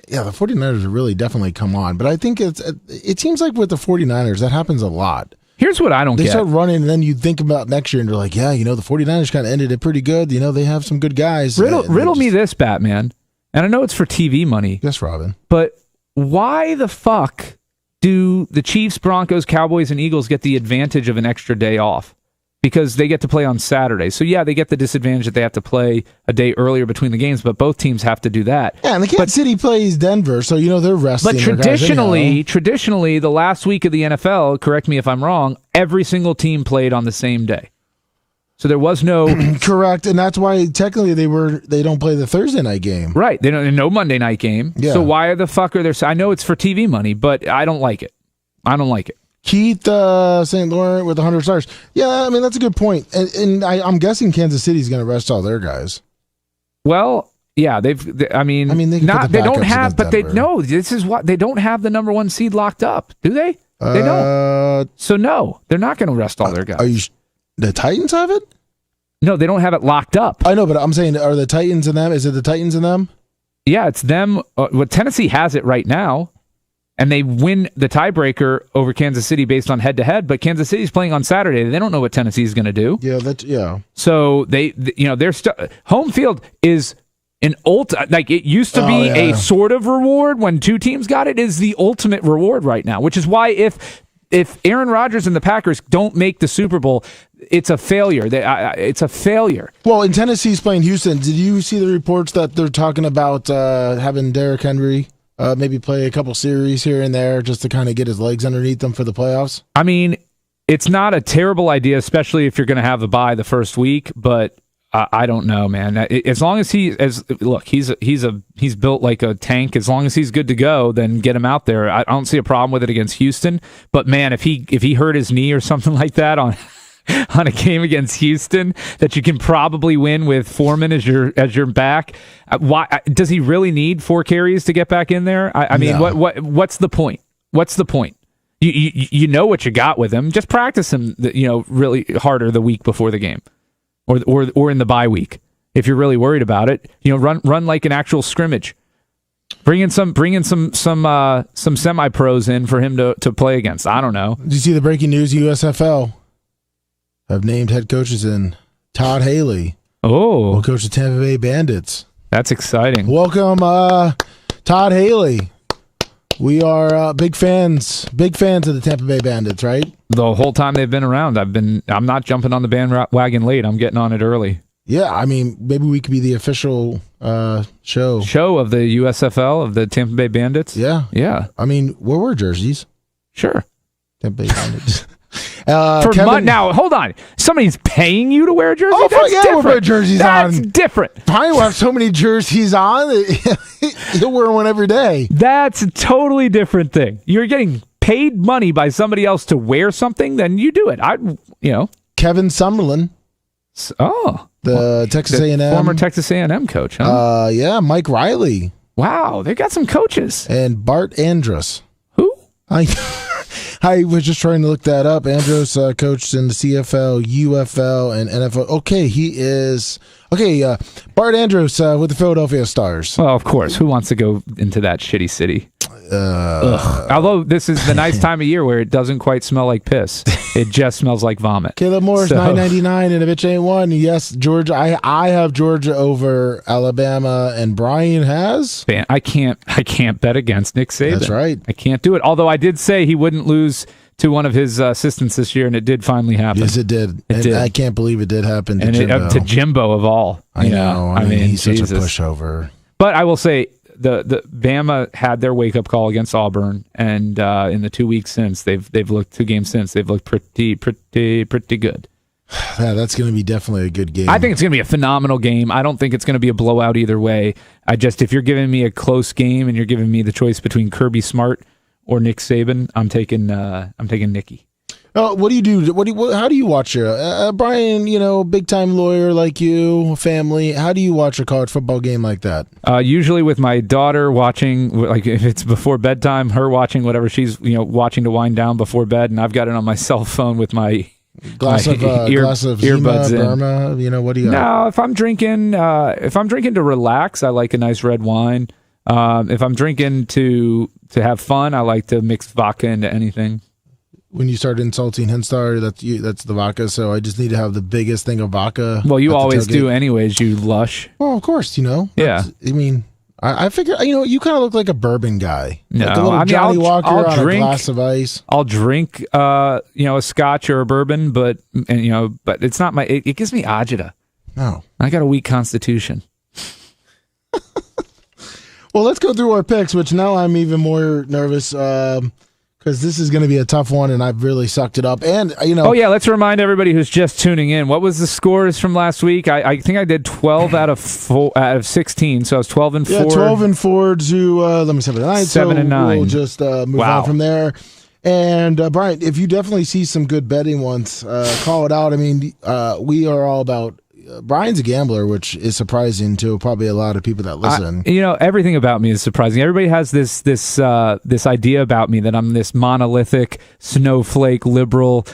Yeah, the 49ers have really definitely come on, but I think it seems like with the 49ers that happens a lot. Here's what I don't get. They start running, and then you think about next year, and you're like, the 49ers kind of ended it pretty good. They have some good guys. Riddle me this, Batman. And I know it's for TV money. Yes, Robin. But why the fuck do the Chiefs, Broncos, Cowboys, and Eagles get the advantage of an extra day off? Because they get to play on Saturday. So, yeah, they get the disadvantage that they have to play a day earlier between the games, but both teams have to do that. Yeah, and the Kansas City plays Denver, so, they're resting. But traditionally, the last week of the NFL, correct me if I'm wrong, every single team played on the same day. So there was no... Correct, and that's why technically they don't play the Thursday night game. Right, they don't. No Monday night game. Yeah. So why the fuck are there... I know it's for TV money, but I don't like it. Keith St. Laurent with 100 stars. Yeah, I mean, that's a good point. And I'm guessing Kansas City's going to rest all their guys. Well, yeah, they don't have the number 1 seed locked up, do they? They don't. So no, they're not going to rest all their guys. The Titans have it? No, they don't have it locked up. I know, but I'm saying, are the Titans and them? Is it the Titans and them? Yeah, it's them. Tennessee has it right now. And they win the tiebreaker over Kansas City based on head-to-head, but Kansas City's playing on Saturday. They don't know what Tennessee is going to do. Yeah, So their home field is an like it used to be a sort of reward when 2 teams got it. Is the ultimate reward right now, which is why if Aaron Rodgers and the Packers don't make the Super Bowl, it's a failure. It's a failure. Well, in Tennessee's playing Houston. Did you see the reports that they're talking about having Derrick Henry? Maybe play a couple series here and there just to kind of get his legs underneath them for the playoffs? I mean, it's not a terrible idea, especially if you're going to have a bye the first week, but I don't know, man. As long as he's built like a tank. As long as he's good to go, then get him out there. I don't see a problem with it against Houston. But man, if he hurt his knee or something like that on a game against Houston that you can probably win with Foreman as your back, why does he really need 4 carries to get back in there? I mean, No. what's the point? What's the point? You know what you got with him. Just practice him, really harder the week before the game. Or in the bye week, if you're really worried about it, run like an actual scrimmage. Bring in some semi pros in for him to play against. I don't know. Did you see the breaking news? USFL have named head coaches in. Todd Haley will coach the Tampa Bay Bandits. That's exciting. Welcome, Todd Haley. We are big fans of the Tampa Bay Bandits, right? The whole time they've been around, I'm not jumping on the bandwagon late. I'm getting on it early. Yeah, I mean, maybe we could be the official show of the USFL, of the Tampa Bay Bandits. Yeah. I mean, where were jerseys? Sure. Tampa Bay Bandits. Now, hold on. Somebody's paying you to wear a jersey? Oh, That's yeah, different. we'll put jerseys on. That's different. Brian will have so many jerseys on that he'll wear one every day. That's a totally different thing. You're getting paid money by somebody else to wear something, then you do it. Kevin Summerlin. The Texas A&M. Former Texas A&M coach, huh? Yeah, Mike Riley. Wow, they got some coaches. And Bart Andrus. Who? I was just trying to look that up. Andros coached in the CFL, UFL, and NFL. Okay, he is... Okay, Bart Andrus with the Philadelphia Stars. Well, of course. Who wants to go into that shitty city? Although this is the nice time of year where it doesn't quite smell like piss. It just smells like vomit. Caleb Morris, $9.99, and a bitch ain't one. Yes, Georgia. I have Georgia over Alabama, and Brian has? I can't bet against Nick Saban. That's right. I can't do it. Although I did say he wouldn't lose to one of his assistants this year, and it did finally happen. Yes, it did. I can't believe it did happen to Jimbo. To Jimbo of all. I know. I mean, he's Jesus. such a pushover. But I will say, the Bama had their wake up call against Auburn, and in the 2 weeks since, they've looked 2 games since, they've looked pretty good. Yeah, that's going to be definitely a good game. I think it's going to be a phenomenal game. I don't think it's going to be a blowout either way. If you're giving me a close game and you're giving me the choice between Kirby Smart or Nick Saban, I'm taking Nicky. Oh, what do you do? How do you watch Brian? Big time lawyer like you, family. How do you watch a college football game like that? Usually with my daughter watching, like if it's before bedtime, her watching whatever she's watching to wind down before bed, and I've got it on my cell phone with my glass of earbuds Zima, Burma. What do you got? No, if I'm drinking to relax, I like a nice red wine. If I'm drinking to have fun, I like to mix vodka into anything. When you start insulting Henstar, that's the vodka. So I just need to have the biggest thing of vodka. Well, you always do, anyways. You lush. Well, of course, Yeah. I mean, I figure you kind of look like a bourbon guy. No, like a little Johnny Walker I'll on drink, a glass of ice. I'll drink, a scotch or a bourbon, but it's not it gives me agita. No, I got a weak constitution. Well, let's go through our picks, which now I'm even more nervous because this is going to be a tough one, and I've really sucked it up. And oh yeah, let's remind everybody who's just tuning in. What was the scores from last week? I think I did 12 out of 16, so I was 12-4. Yeah, 12-4 to let me 7-9. 7-9. We'll just move on from there. And Brian, if you definitely see some good betting ones, call it out. I mean, we are all about. Brian's a gambler, which is surprising to probably a lot of people that listen. Everything about me is surprising. Everybody has this idea about me that I'm this monolithic snowflake liberal,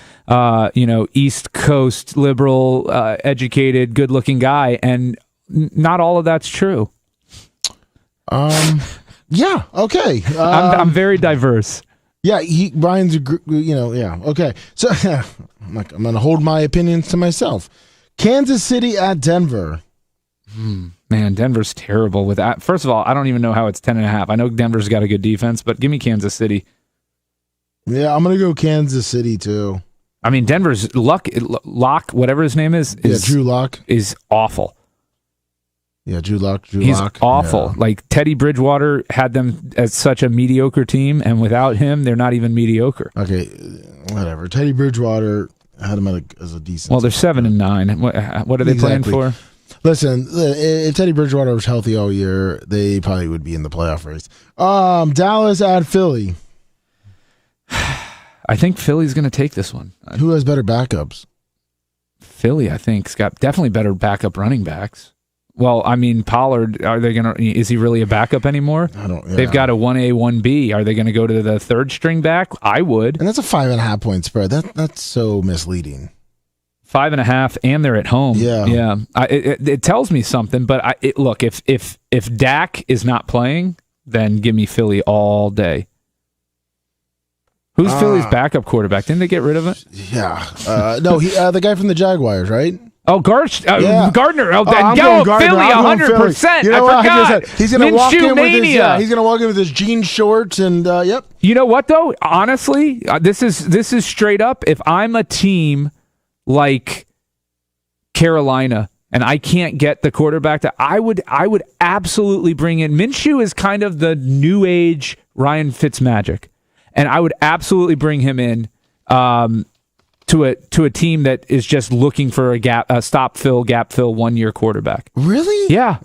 East Coast liberal, educated, good-looking guy, and not all of that's true. Yeah. Okay. I'm very diverse. Yeah. Brian's yeah. Okay. So I'm going to hold my opinions to myself. Kansas City at Denver. Man, Denver's terrible with that. First of all, I don't even know how it's 10.5. I know Denver's got a good defense, but give me Kansas City. Yeah, I'm going to go Kansas City too. I mean, Denver's Locke, whatever his name is Drew Lock is awful. Yeah, Drew Lock. He's awful. Yeah. Like Teddy Bridgewater had them as such a mediocre team, and without him, they're not even mediocre. Okay, whatever. Teddy Bridgewater. I had them as a decent. Well, they're 7-9. What are they playing for? Listen, if Teddy Bridgewater was healthy all year, they probably would be in the playoff race. Dallas at Philly. I think Philly's going to take this one. Who has better backups? Philly, I think, has got definitely better backup running backs. Well, I mean, Pollard, is he really a backup anymore? I don't. Yeah. They've got a 1A, 1B. Are they going to go to the third string back? I would. And that's a 5.5 point spread. That's so misleading. 5.5, and they're at home. Yeah. It tells me something. But look, if Dak is not playing, then give me Philly all day. Who's Philly's backup quarterback? Didn't they get rid of it? Yeah. No, the guy from the Jaguars, right? Oh, Gardner. Oh, I'm going Gardner. Philly, 100%. You know I forgot. He's going to walk in with his. Mania. He's going to walk in with his jean shorts and yep. You know what though? Honestly, this is straight up. If I'm a team like Carolina and I can't get the quarterback, that I would absolutely bring in. Minshew is kind of the new age Ryan Fitzmagic, and I would absolutely bring him in. To a team that is just looking for a gap fill 1 year quarterback. Really? Yeah,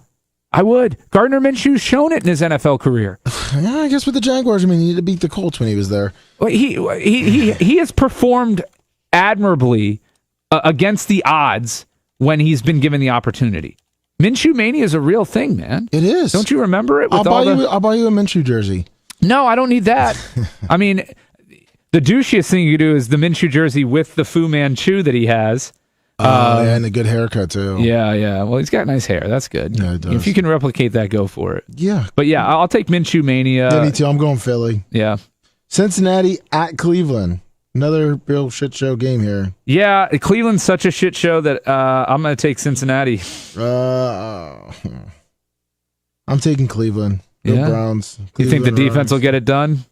I would. Gardner Minshew's shown it in his NFL career. Yeah, I guess with the Jaguars, he had to beat the Colts when he was there. Well, he has performed admirably against the odds when he's been given the opportunity. Minshew mania is a real thing, man. It is. Don't you remember it? I'll buy you a Minshew jersey. No, I don't need that. I mean. The douchiest thing you do is the Minshew jersey with the Fu Manchu that he has. And a good haircut, too. Yeah. Well, he's got nice hair. That's good. Yeah, it does. If you can replicate that, go for it. Yeah. But yeah, I'll take Minshew mania. Yeah, me too. I'm going Philly. Yeah. Cincinnati at Cleveland. Another real shit show game here. Yeah, Cleveland's such a shit show that I'm going to take Cincinnati. I'm taking Cleveland. Yeah. Browns. Cleveland you think the defense will get it done?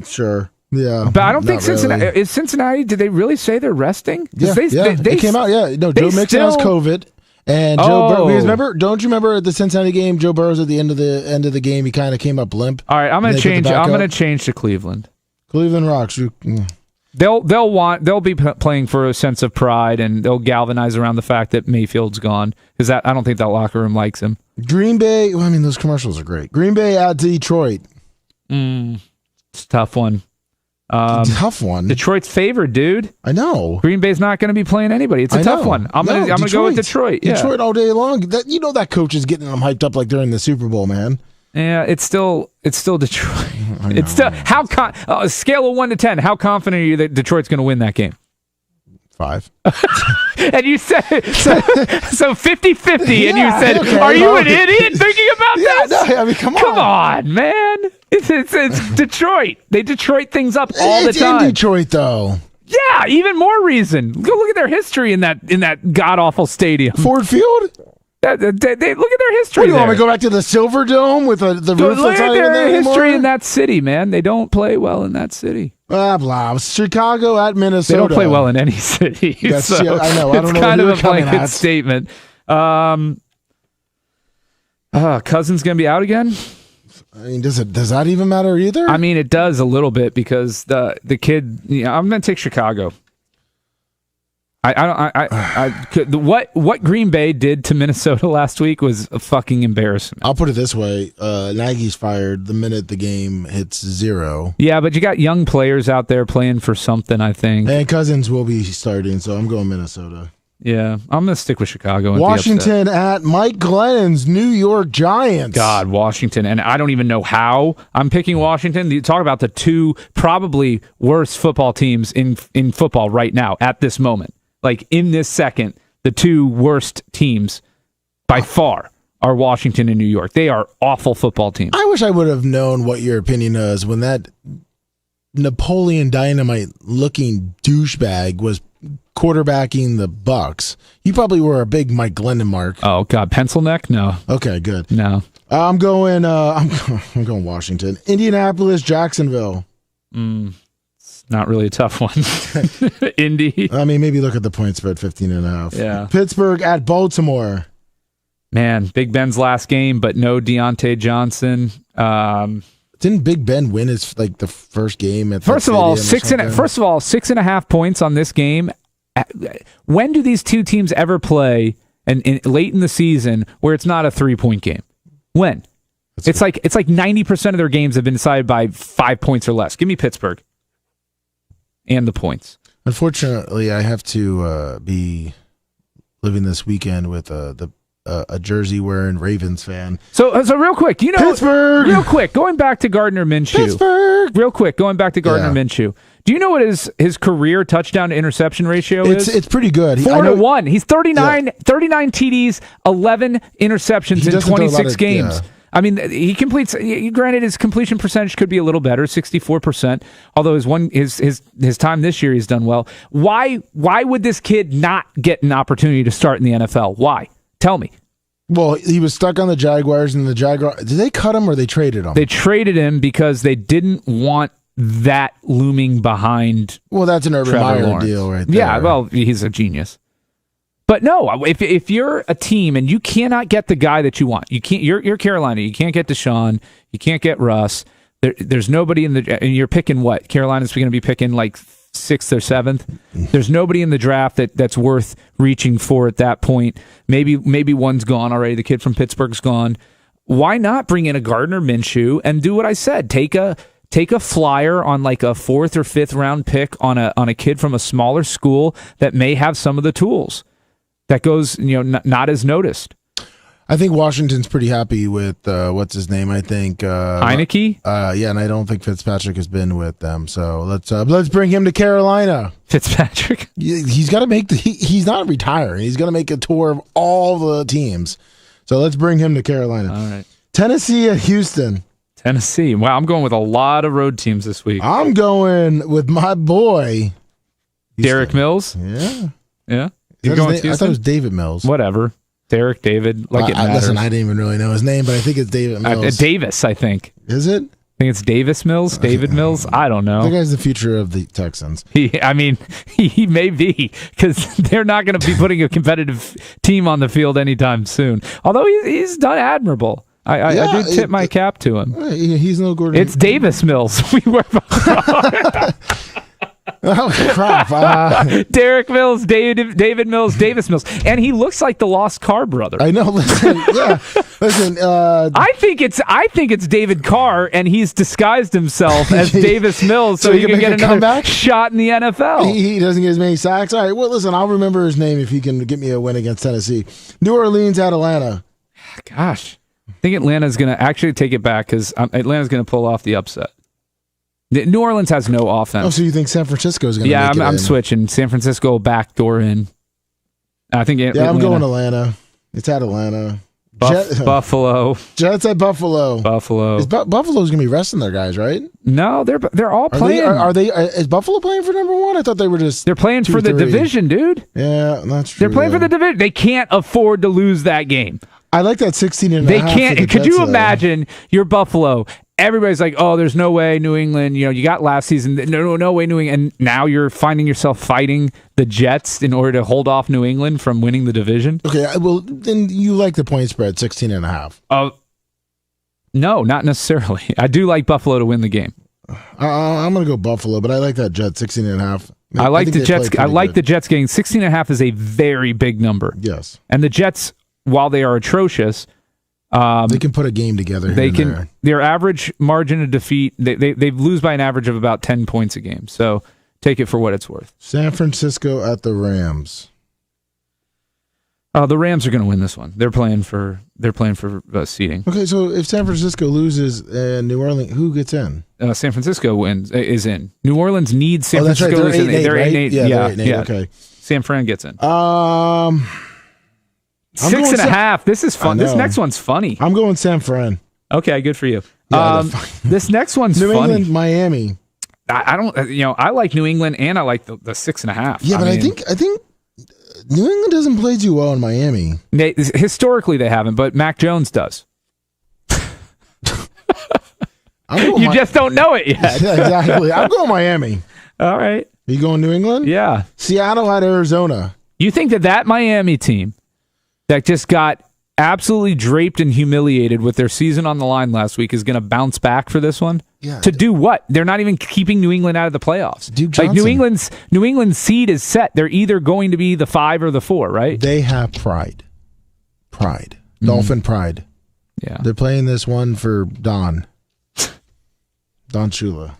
Sure. Yeah, but I don't think Cincinnati really. Is Cincinnati. Did they really say they're resting? Yeah, they came out. Yeah, no, Joe Mixon has COVID, and Joe Burrow. Because don't you remember at the Cincinnati game? Joe Burrow's at the end of the game. He kind of came up limp. All right, I'm going to change. I'm going to change to Cleveland. Cleveland rocks. They'll be playing for a sense of pride, and they'll galvanize around the fact that Mayfield's gone, because I don't think that locker room likes him. Green Bay. Well, I mean, those commercials are great. Green Bay at Detroit. It's a tough one. Tough one. Detroit's favored, dude. I know. Green Bay's not going to be playing anybody. It's a tough one. I'm going to go with Detroit. Yeah. Detroit all day long. That coach is getting them hyped up like during the Super Bowl, man. Yeah, it's still Detroit. It's still a scale of 1 to 10. How confident are you that Detroit's going to win that game? 5. And you said so 50-50, and you said, okay, "Are you an idiot thinking about this?" No, I mean, come on, man. It's Detroit. They Detroit things up all the time. It's in Detroit, though. Yeah, even more reason. Go look at their history in that god awful stadium, Ford Field. They look at their history. What, you want me to go back to the Silver Dome with the roof that's not even there anymore? History in that city, man. They don't play well in that city. Blah blah. Chicago at Minnesota. They don't play well in any city. So I know. I don't know. It's kind of a blanket statement. Cousins going to be out again? I mean, does that even matter either? I mean, it does a little bit because the kid. I'm going to take Chicago. What Green Bay did to Minnesota last week was a fucking embarrassment. I'll put it this way: Nagy's fired the minute the game hits 0. Yeah, but you got young players out there playing for something, I think. And Cousins will be starting, so I'm going Minnesota. Yeah, I'm going to stick with Chicago. Washington at Mike Glennon's New York Giants. God, Washington, and I don't even know how I'm picking Washington. You talk about the two probably worst football teams in football right now at this moment. Like, in this second, the two worst teams by far are Washington and New York. They are awful football teams. I wish I would have known what your opinion is when that Napoleon Dynamite-looking douchebag was quarterbacking the Bucks. You probably were a big Mike Glennon mark. Oh, God. Pencil neck? No. Okay, good. No. I'm going Washington. Indianapolis, Jacksonville. Not really a tough one. Indy. I mean, maybe look at the point spread, 15.5. Yeah. Pittsburgh at Baltimore. Man, Big Ben's last game, but no Deontay Johnson. Didn't Big Ben win his the first game at First of all, 6.5 points on this game When do these two teams ever play late in the season where it's not a 3-point game? When? It's like 90% of their games have been decided by 5 points or less. Give me Pittsburgh and the points. Unfortunately, I have to be living this weekend with a jersey wearing Ravens fan. So real quick, Pittsburgh. Real quick, going back to Gardner Minshew. Pittsburgh. Real quick, going back to Gardner Minshew. Do you know what his career touchdown to interception ratio is? It's pretty good. 4-1. He's 39 TDs, 11 interceptions in 26 games. Yeah. I mean, he completes. Granted, his completion percentage could be a little better, 64%. Although his time this year, he's done well. Why would this kid not get an opportunity to start in the NFL? Why? Tell me. Well, he was stuck on the Jaguars, and the Jaguars, did they cut him or they traded him? They traded him because they didn't want that looming behind. Well, that's an Urban Meyer deal right there. Yeah, well, he's a genius. But no, if you're a team and you cannot get the guy that you want, you can't. You're Carolina. You can't get Deshaun. You can't get Russ. There's nobody and you're picking what? Carolina's going to be picking like 6th or 7th. There's nobody in the draft that's worth reaching for at that point. Maybe one's gone already. The kid from Pittsburgh's gone. Why not bring in a Gardner Minshew and do what I said? Take a flyer on like a 4th or 5th round pick on a kid from a smaller school that may have some of the tools that goes not as noticed. I think Washington's pretty happy with what's his name. I think Heineke. Yeah, and I don't think Fitzpatrick has been with them. So let's bring him to Carolina. Fitzpatrick. He's got to make he's not retiring. He's going to make a tour of all the teams. So let's bring him to Carolina. All right. Tennessee at Houston. Tennessee. Wow, I'm going with a lot of road teams this week. I'm going with my boy Derek Mills. Yeah. You're going with I thought it was David Mills. Whatever. Derek, David, it matters. Listen, I didn't even really know his name, but I think it's David Mills. Davis, I think. Is it? I think it's Davis Mills, David Mills. I don't know. That guy's the future of the Texans. He may be, because they're not going to be putting a competitive team on the field anytime soon. Although he's done admirable. I do tip my cap to him. He's no Gordon. It's Davis Mills. We were oh, crap. Derek Mills, David Mills, Davis Mills. And he looks like the lost Carr brother. I know. Listen, yeah. Listen, I think it's David Carr, and he's disguised himself as Davis Mills so he can get another comeback shot in the NFL. He doesn't get as many sacks. All right, well, listen, I'll remember his name if he can get me a win against Tennessee. New Orleans at Atlanta. Gosh. I think Atlanta's going to actually take it back because Atlanta's going to pull off the upset. New Orleans has no offense. Oh, so you think San Francisco is going to make it I'm switching. San Francisco backdoor in. I think Atlanta. I'm going Atlanta. It's at Atlanta. Buffalo. Jets at Buffalo. Buffalo. Buffalo's going to be resting their guys, right? No, they're all playing. Is Buffalo playing for number 1? I thought they were just. They're playing for the division, dude. Yeah, that's true. They're playing for the division. They can't afford to lose that game. I like that 16.5. They can't. Could you imagine? You're Buffalo. Everybody's like, "Oh, there's no way New England. You got last season. No way New England." And now you're finding yourself fighting the Jets in order to hold off New England from winning the division. Okay, well then you like the point spread 16.5. No, not necessarily. I do like Buffalo to win the game. I'm going to go Buffalo, but I like that Jets 16.5. I like the Jets. I like the Jets getting 16.5 is a very big number. Yes, and the Jets, while they are atrocious. They can put a game together. Their average margin of defeat. They lose by an average of about 10 points a game. So take it for what it's worth. San Francisco at the Rams. The Rams are going to win this one. They're playing for seeding. Okay, so if San Francisco loses and New Orleans, who gets in? San Francisco is in. New Orleans needs San Francisco. That's right. They're 8-8. Yeah, they're 8-8. Okay. San Fran gets in. 6.5. This is fun. This next one's funny. I'm going San Fran. Okay, good for you. Yeah, this next one's New funny. England, Miami. I don't. I like New England and I like the 6.5. Yeah, but I think New England doesn't play too well in Miami. Historically, they haven't, but Mac Jones does. You just don't know it yet. Yeah, exactly. I'm going Miami. All right. You going New England? Yeah. Seattle at Arizona. You think that Miami team that just got absolutely draped and humiliated with their season on the line last week is going to bounce back for this one? Yeah. To do what? They're not even keeping New England out of the playoffs. Duke Like Johnson. New England's seed is set. They're either going to be the 5 or the 4, right? They have pride. Dolphin pride. Yeah. They're playing this one for Don Shula.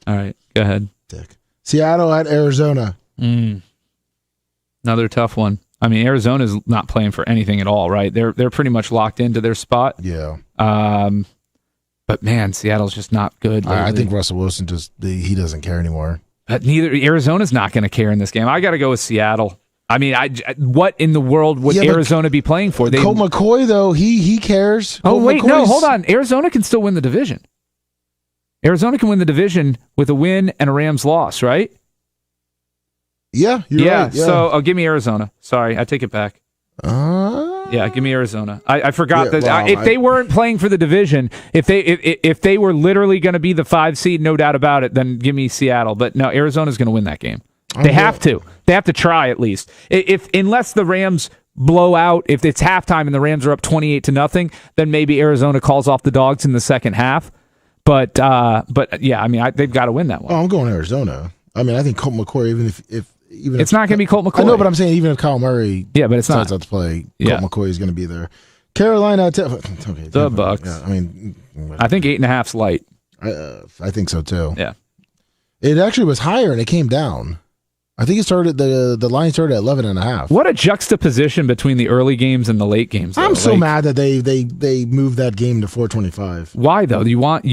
All right, go ahead. Dick. Seattle at Arizona. Another tough one. I mean, Arizona's not playing for anything at all, right? They're pretty much locked into their spot. Yeah. But man, Seattle's just not good. I think Russell Wilson he doesn't care anymore. Neither Arizona's not going to care in this game. I got to go with Seattle. I mean, what in the world would Arizona be playing for? Colt McCoy, though, he cares. Oh, wait, no, hold on. Arizona can still win the division. Arizona can win the division with a win and a Rams loss, right? Yeah, you're right. Yeah. So give me Arizona. Sorry, I take it back. Yeah, give me Arizona. I forgot that if they weren't playing for the division, if they were literally going to be the 5 seed, no doubt about it, then give me Seattle. But no, Arizona's going to win that game. They have to. They have to try at least. Unless the Rams blow out, if it's halftime and the Rams are up 28-0, then maybe Arizona calls off the Dogs in the second half. But yeah, I mean, they've got to win that one. Oh, I'm going Arizona. I mean, I think Colt McCoy, even it's not going to be Colt McCoy. I know, but I'm saying even if Kyle Murray but it's decides not not to play, Colt McCoy is going to be there. Carolina, the Bucks. Yeah, I mean, I think 8.5's light. I think so too. Yeah, it actually was higher and it came down. I think it started the line started at 11.5. What a juxtaposition between the early games and the late games. Though. I'm so mad that they moved that game to 4:25. Why though? You want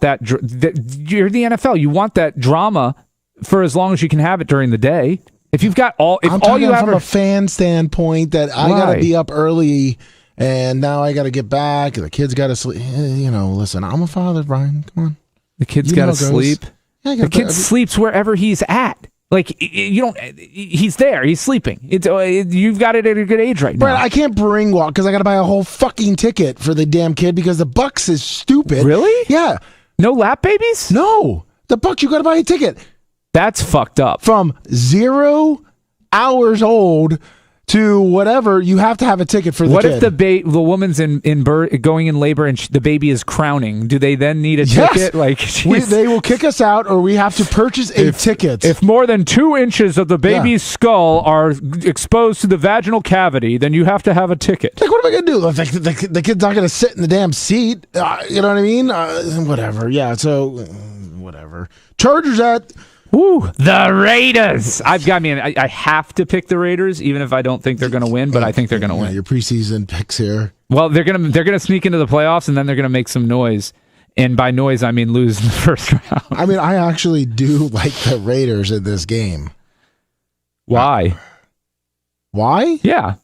that? You're the NFL. You want that drama for as long as you can have it during the day. If you've got all you have from a fan standpoint that I got to be up early and now I got to get back and the kids got to sleep. Listen, I'm a father, Brian. Come on, the kids got to sleep. The kid sleeps wherever he's at. Like he's there. He's sleeping. You've got it at a good age right now. Brad, I can't bring Walt because I got to buy a whole fucking ticket for the damn kid because the Bucks is stupid. Really? Yeah. No lap babies? No. The Bucks, you got to buy a ticket. That's fucked up. From 0 hours old to whatever, you have to have a ticket for the kid. What if the woman's going in labor and the baby is crowning? Do they then need a ticket? Like they will kick us out, or we have to purchase a ticket. If more than 2 inches of the baby's skull are exposed to the vaginal cavity, then you have to have a ticket. Like, what am I going to do? The kid's not going to sit in the damn seat. You know what I mean? Whatever. Yeah, so whatever. Chargers at... Ooh, the Raiders. I have to pick the Raiders, even if I don't think they're going to win, but I think they're going to win. Your preseason picks here. Well, they're gonna sneak into the playoffs, and then they're going to make some noise. And by noise, I mean lose in the first round. I mean, I actually do like the Raiders in this game. Why? Why? Yeah.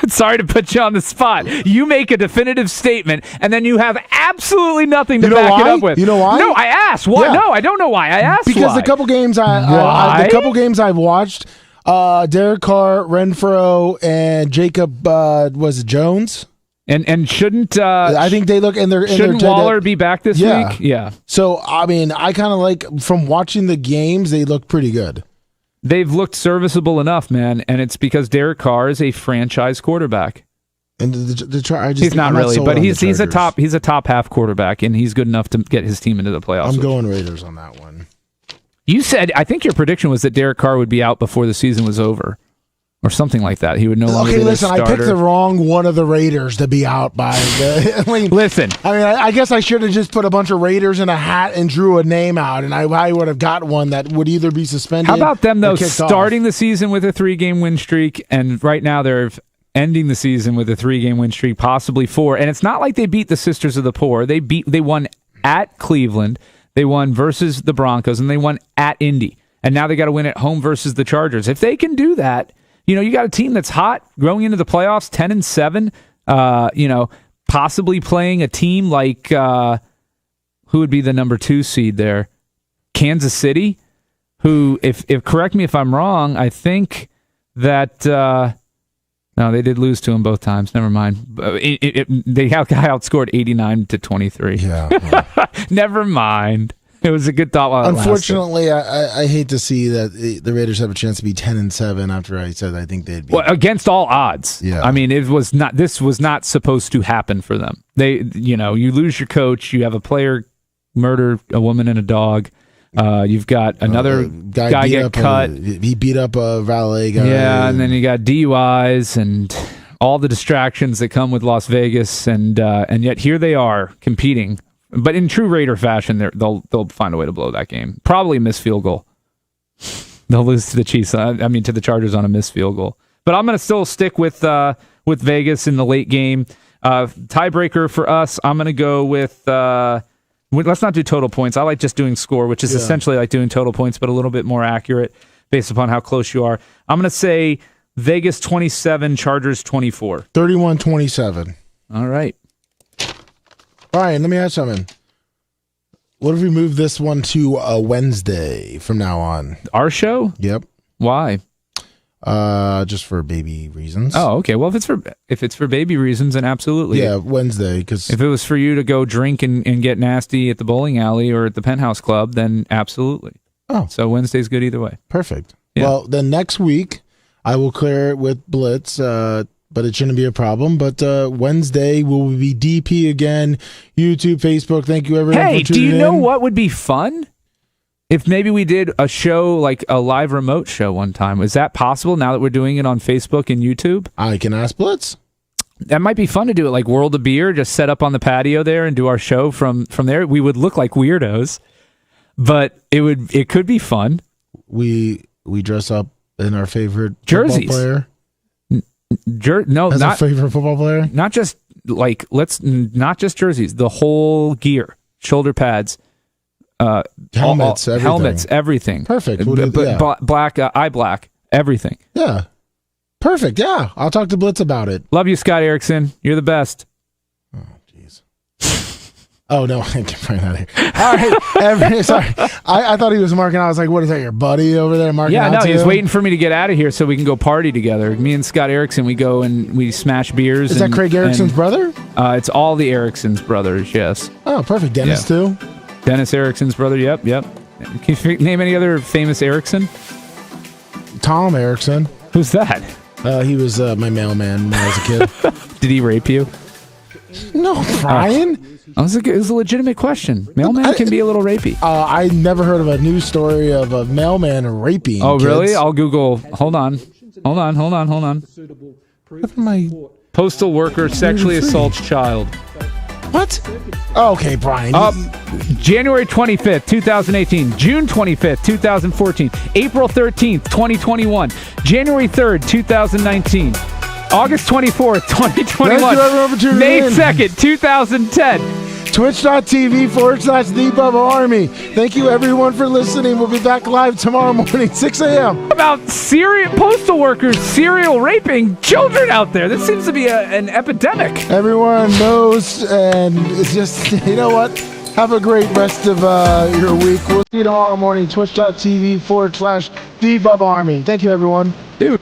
Sorry to put you on the spot. You make a definitive statement, and then you have absolutely nothing to back it up with. You know why? No, I asked. Why? Yeah. No, I don't know why. I asked because why. the couple games I've watched, Derek Carr, Renfro, and Jacob was it Jones? And shouldn't I think they look and they're shouldn't Waller be back this week? Yeah. So I mean, I kind of like from watching the games, they look pretty good. They've looked serviceable enough, man, and it's because Derek Carr is a franchise quarterback. And he's not really, but he's a top half quarterback, and he's good enough to get his team into the playoffs. I'm going Raiders on that one. You said, I think your prediction was that Derek Carr would be out before the season was over, or something like that. He would no longer be the starter. I picked the wrong one of the Raiders to be out by. Listen, I guess I should have just put a bunch of Raiders in a hat and drew a name out, and I would have got one that would either be suspended. How about them though, starting off. The season with a 3-game win streak, and right now they're ending the season with a 3-game win streak, possibly 4. And it's not like they beat the Sisters of the Poor. They won at Cleveland, they won versus the Broncos, and they won at Indy. And now they got to win at home versus the Chargers. If they can do that, you got a team that's hot, growing into the playoffs, 10-7. Possibly playing a team like who would be the number 2 seed there, Kansas City. Who, if correct me if I'm wrong, I think that no, they did lose to him both times. Never mind. They outscored 89-23. Yeah. Never mind. It was a good thought while it lasted. Unfortunately, I hate to see that the Raiders have a chance to be 10-7 after I said I think they'd be. Well, against all odds. Yeah. I mean, this was not supposed to happen for them. You lose your coach, you have a player murder a woman and a dog. You've got another guy get cut. He beat up a valet guy. Yeah, and then you got DUIs and all the distractions that come with Las Vegas, and yet here they are competing. But in true Raider fashion, they'll find a way to blow that game. Probably miss field goal. They'll lose to the Chiefs. I mean, to the Chargers on a missed field goal. But I'm going to still stick with Vegas in the late game. Tiebreaker for us, I'm going to go with. Let's not do total points. I like just doing score, which is essentially like doing total points, but a little bit more accurate based upon how close you are. I'm going to say Vegas 27, Chargers 24. 31-27. All right. Brian, let me ask something. What if we move this one to a Wednesday from now on? Our show? Yep. Why? Just for baby reasons. Oh, okay. Well, if it's for baby reasons, then absolutely. Yeah, Wednesday. Because if it was for you to go drink and get nasty at the bowling alley or at the Penthouse Club, then absolutely. Oh, so Wednesday's good either way. Perfect. Yeah. Well, then next week I will clear it with Blitz, but it shouldn't be a problem. But Wednesday will be DP again. YouTube, Facebook. Thank you everyone. Hey, for tuning do you know in. what would be fun? If maybe we did a show, like a live remote show one time. Is that possible now that we're doing it on Facebook and YouTube? I can ask Blitz. That might be fun to do it like World of Beer, just set up on the patio there and do our show from there. We would look like weirdos, but it could be fun. We dress up in our favorite jerseys. Football player. No, as not a favorite football player. Not just like not just jerseys, the whole gear, shoulder pads. Helmets, everything. Helmets, everything. Perfect. Black, eye black, everything. Yeah. Perfect. Yeah. I'll talk to Blitz about it. Love you, Scott Erickson. You're the best. Oh, jeez. Oh, no. I get right out of here. All right. Sorry. I thought he was marking out. I was like, what is that, your buddy over there marking out? Yeah, no, he was waiting for me to get out of here so we can go party together. Me and Scott Erickson, we go and we smash beers. Is that Craig Erickson's brother? It's all the Erickson's brothers, yes. Oh, perfect. Dennis, too? Dennis Erickson's brother, yep. Can you name any other famous Erickson? Tom Erickson. Who's that? He was my mailman when I was a kid. Did he rape you? No, Brian. It was a legitimate question. Mailman can be a little rapey. I never heard of a news story of a mailman raping Oh, kids. really? I'll Google. Hold on. My postal worker sexually assaults child. What? Okay, Brian. January 25th, 2018. June 25th, 2014. April 13th, 2021. January 3rd, 2019. August 24th, 2021. Thank you, everyone, for tuning May in. 2nd, 2010. Twitch.tv/The Bubba Army. Thank you, everyone, for listening. We'll be back live tomorrow morning, 6 a.m. About postal workers serial raping children out there. This seems to be an epidemic. Everyone knows, and it's just, you know what? Have a great rest of your week. We'll see you tomorrow morning, Twitch.tv/The Bubba Army. Thank you, everyone. Dude.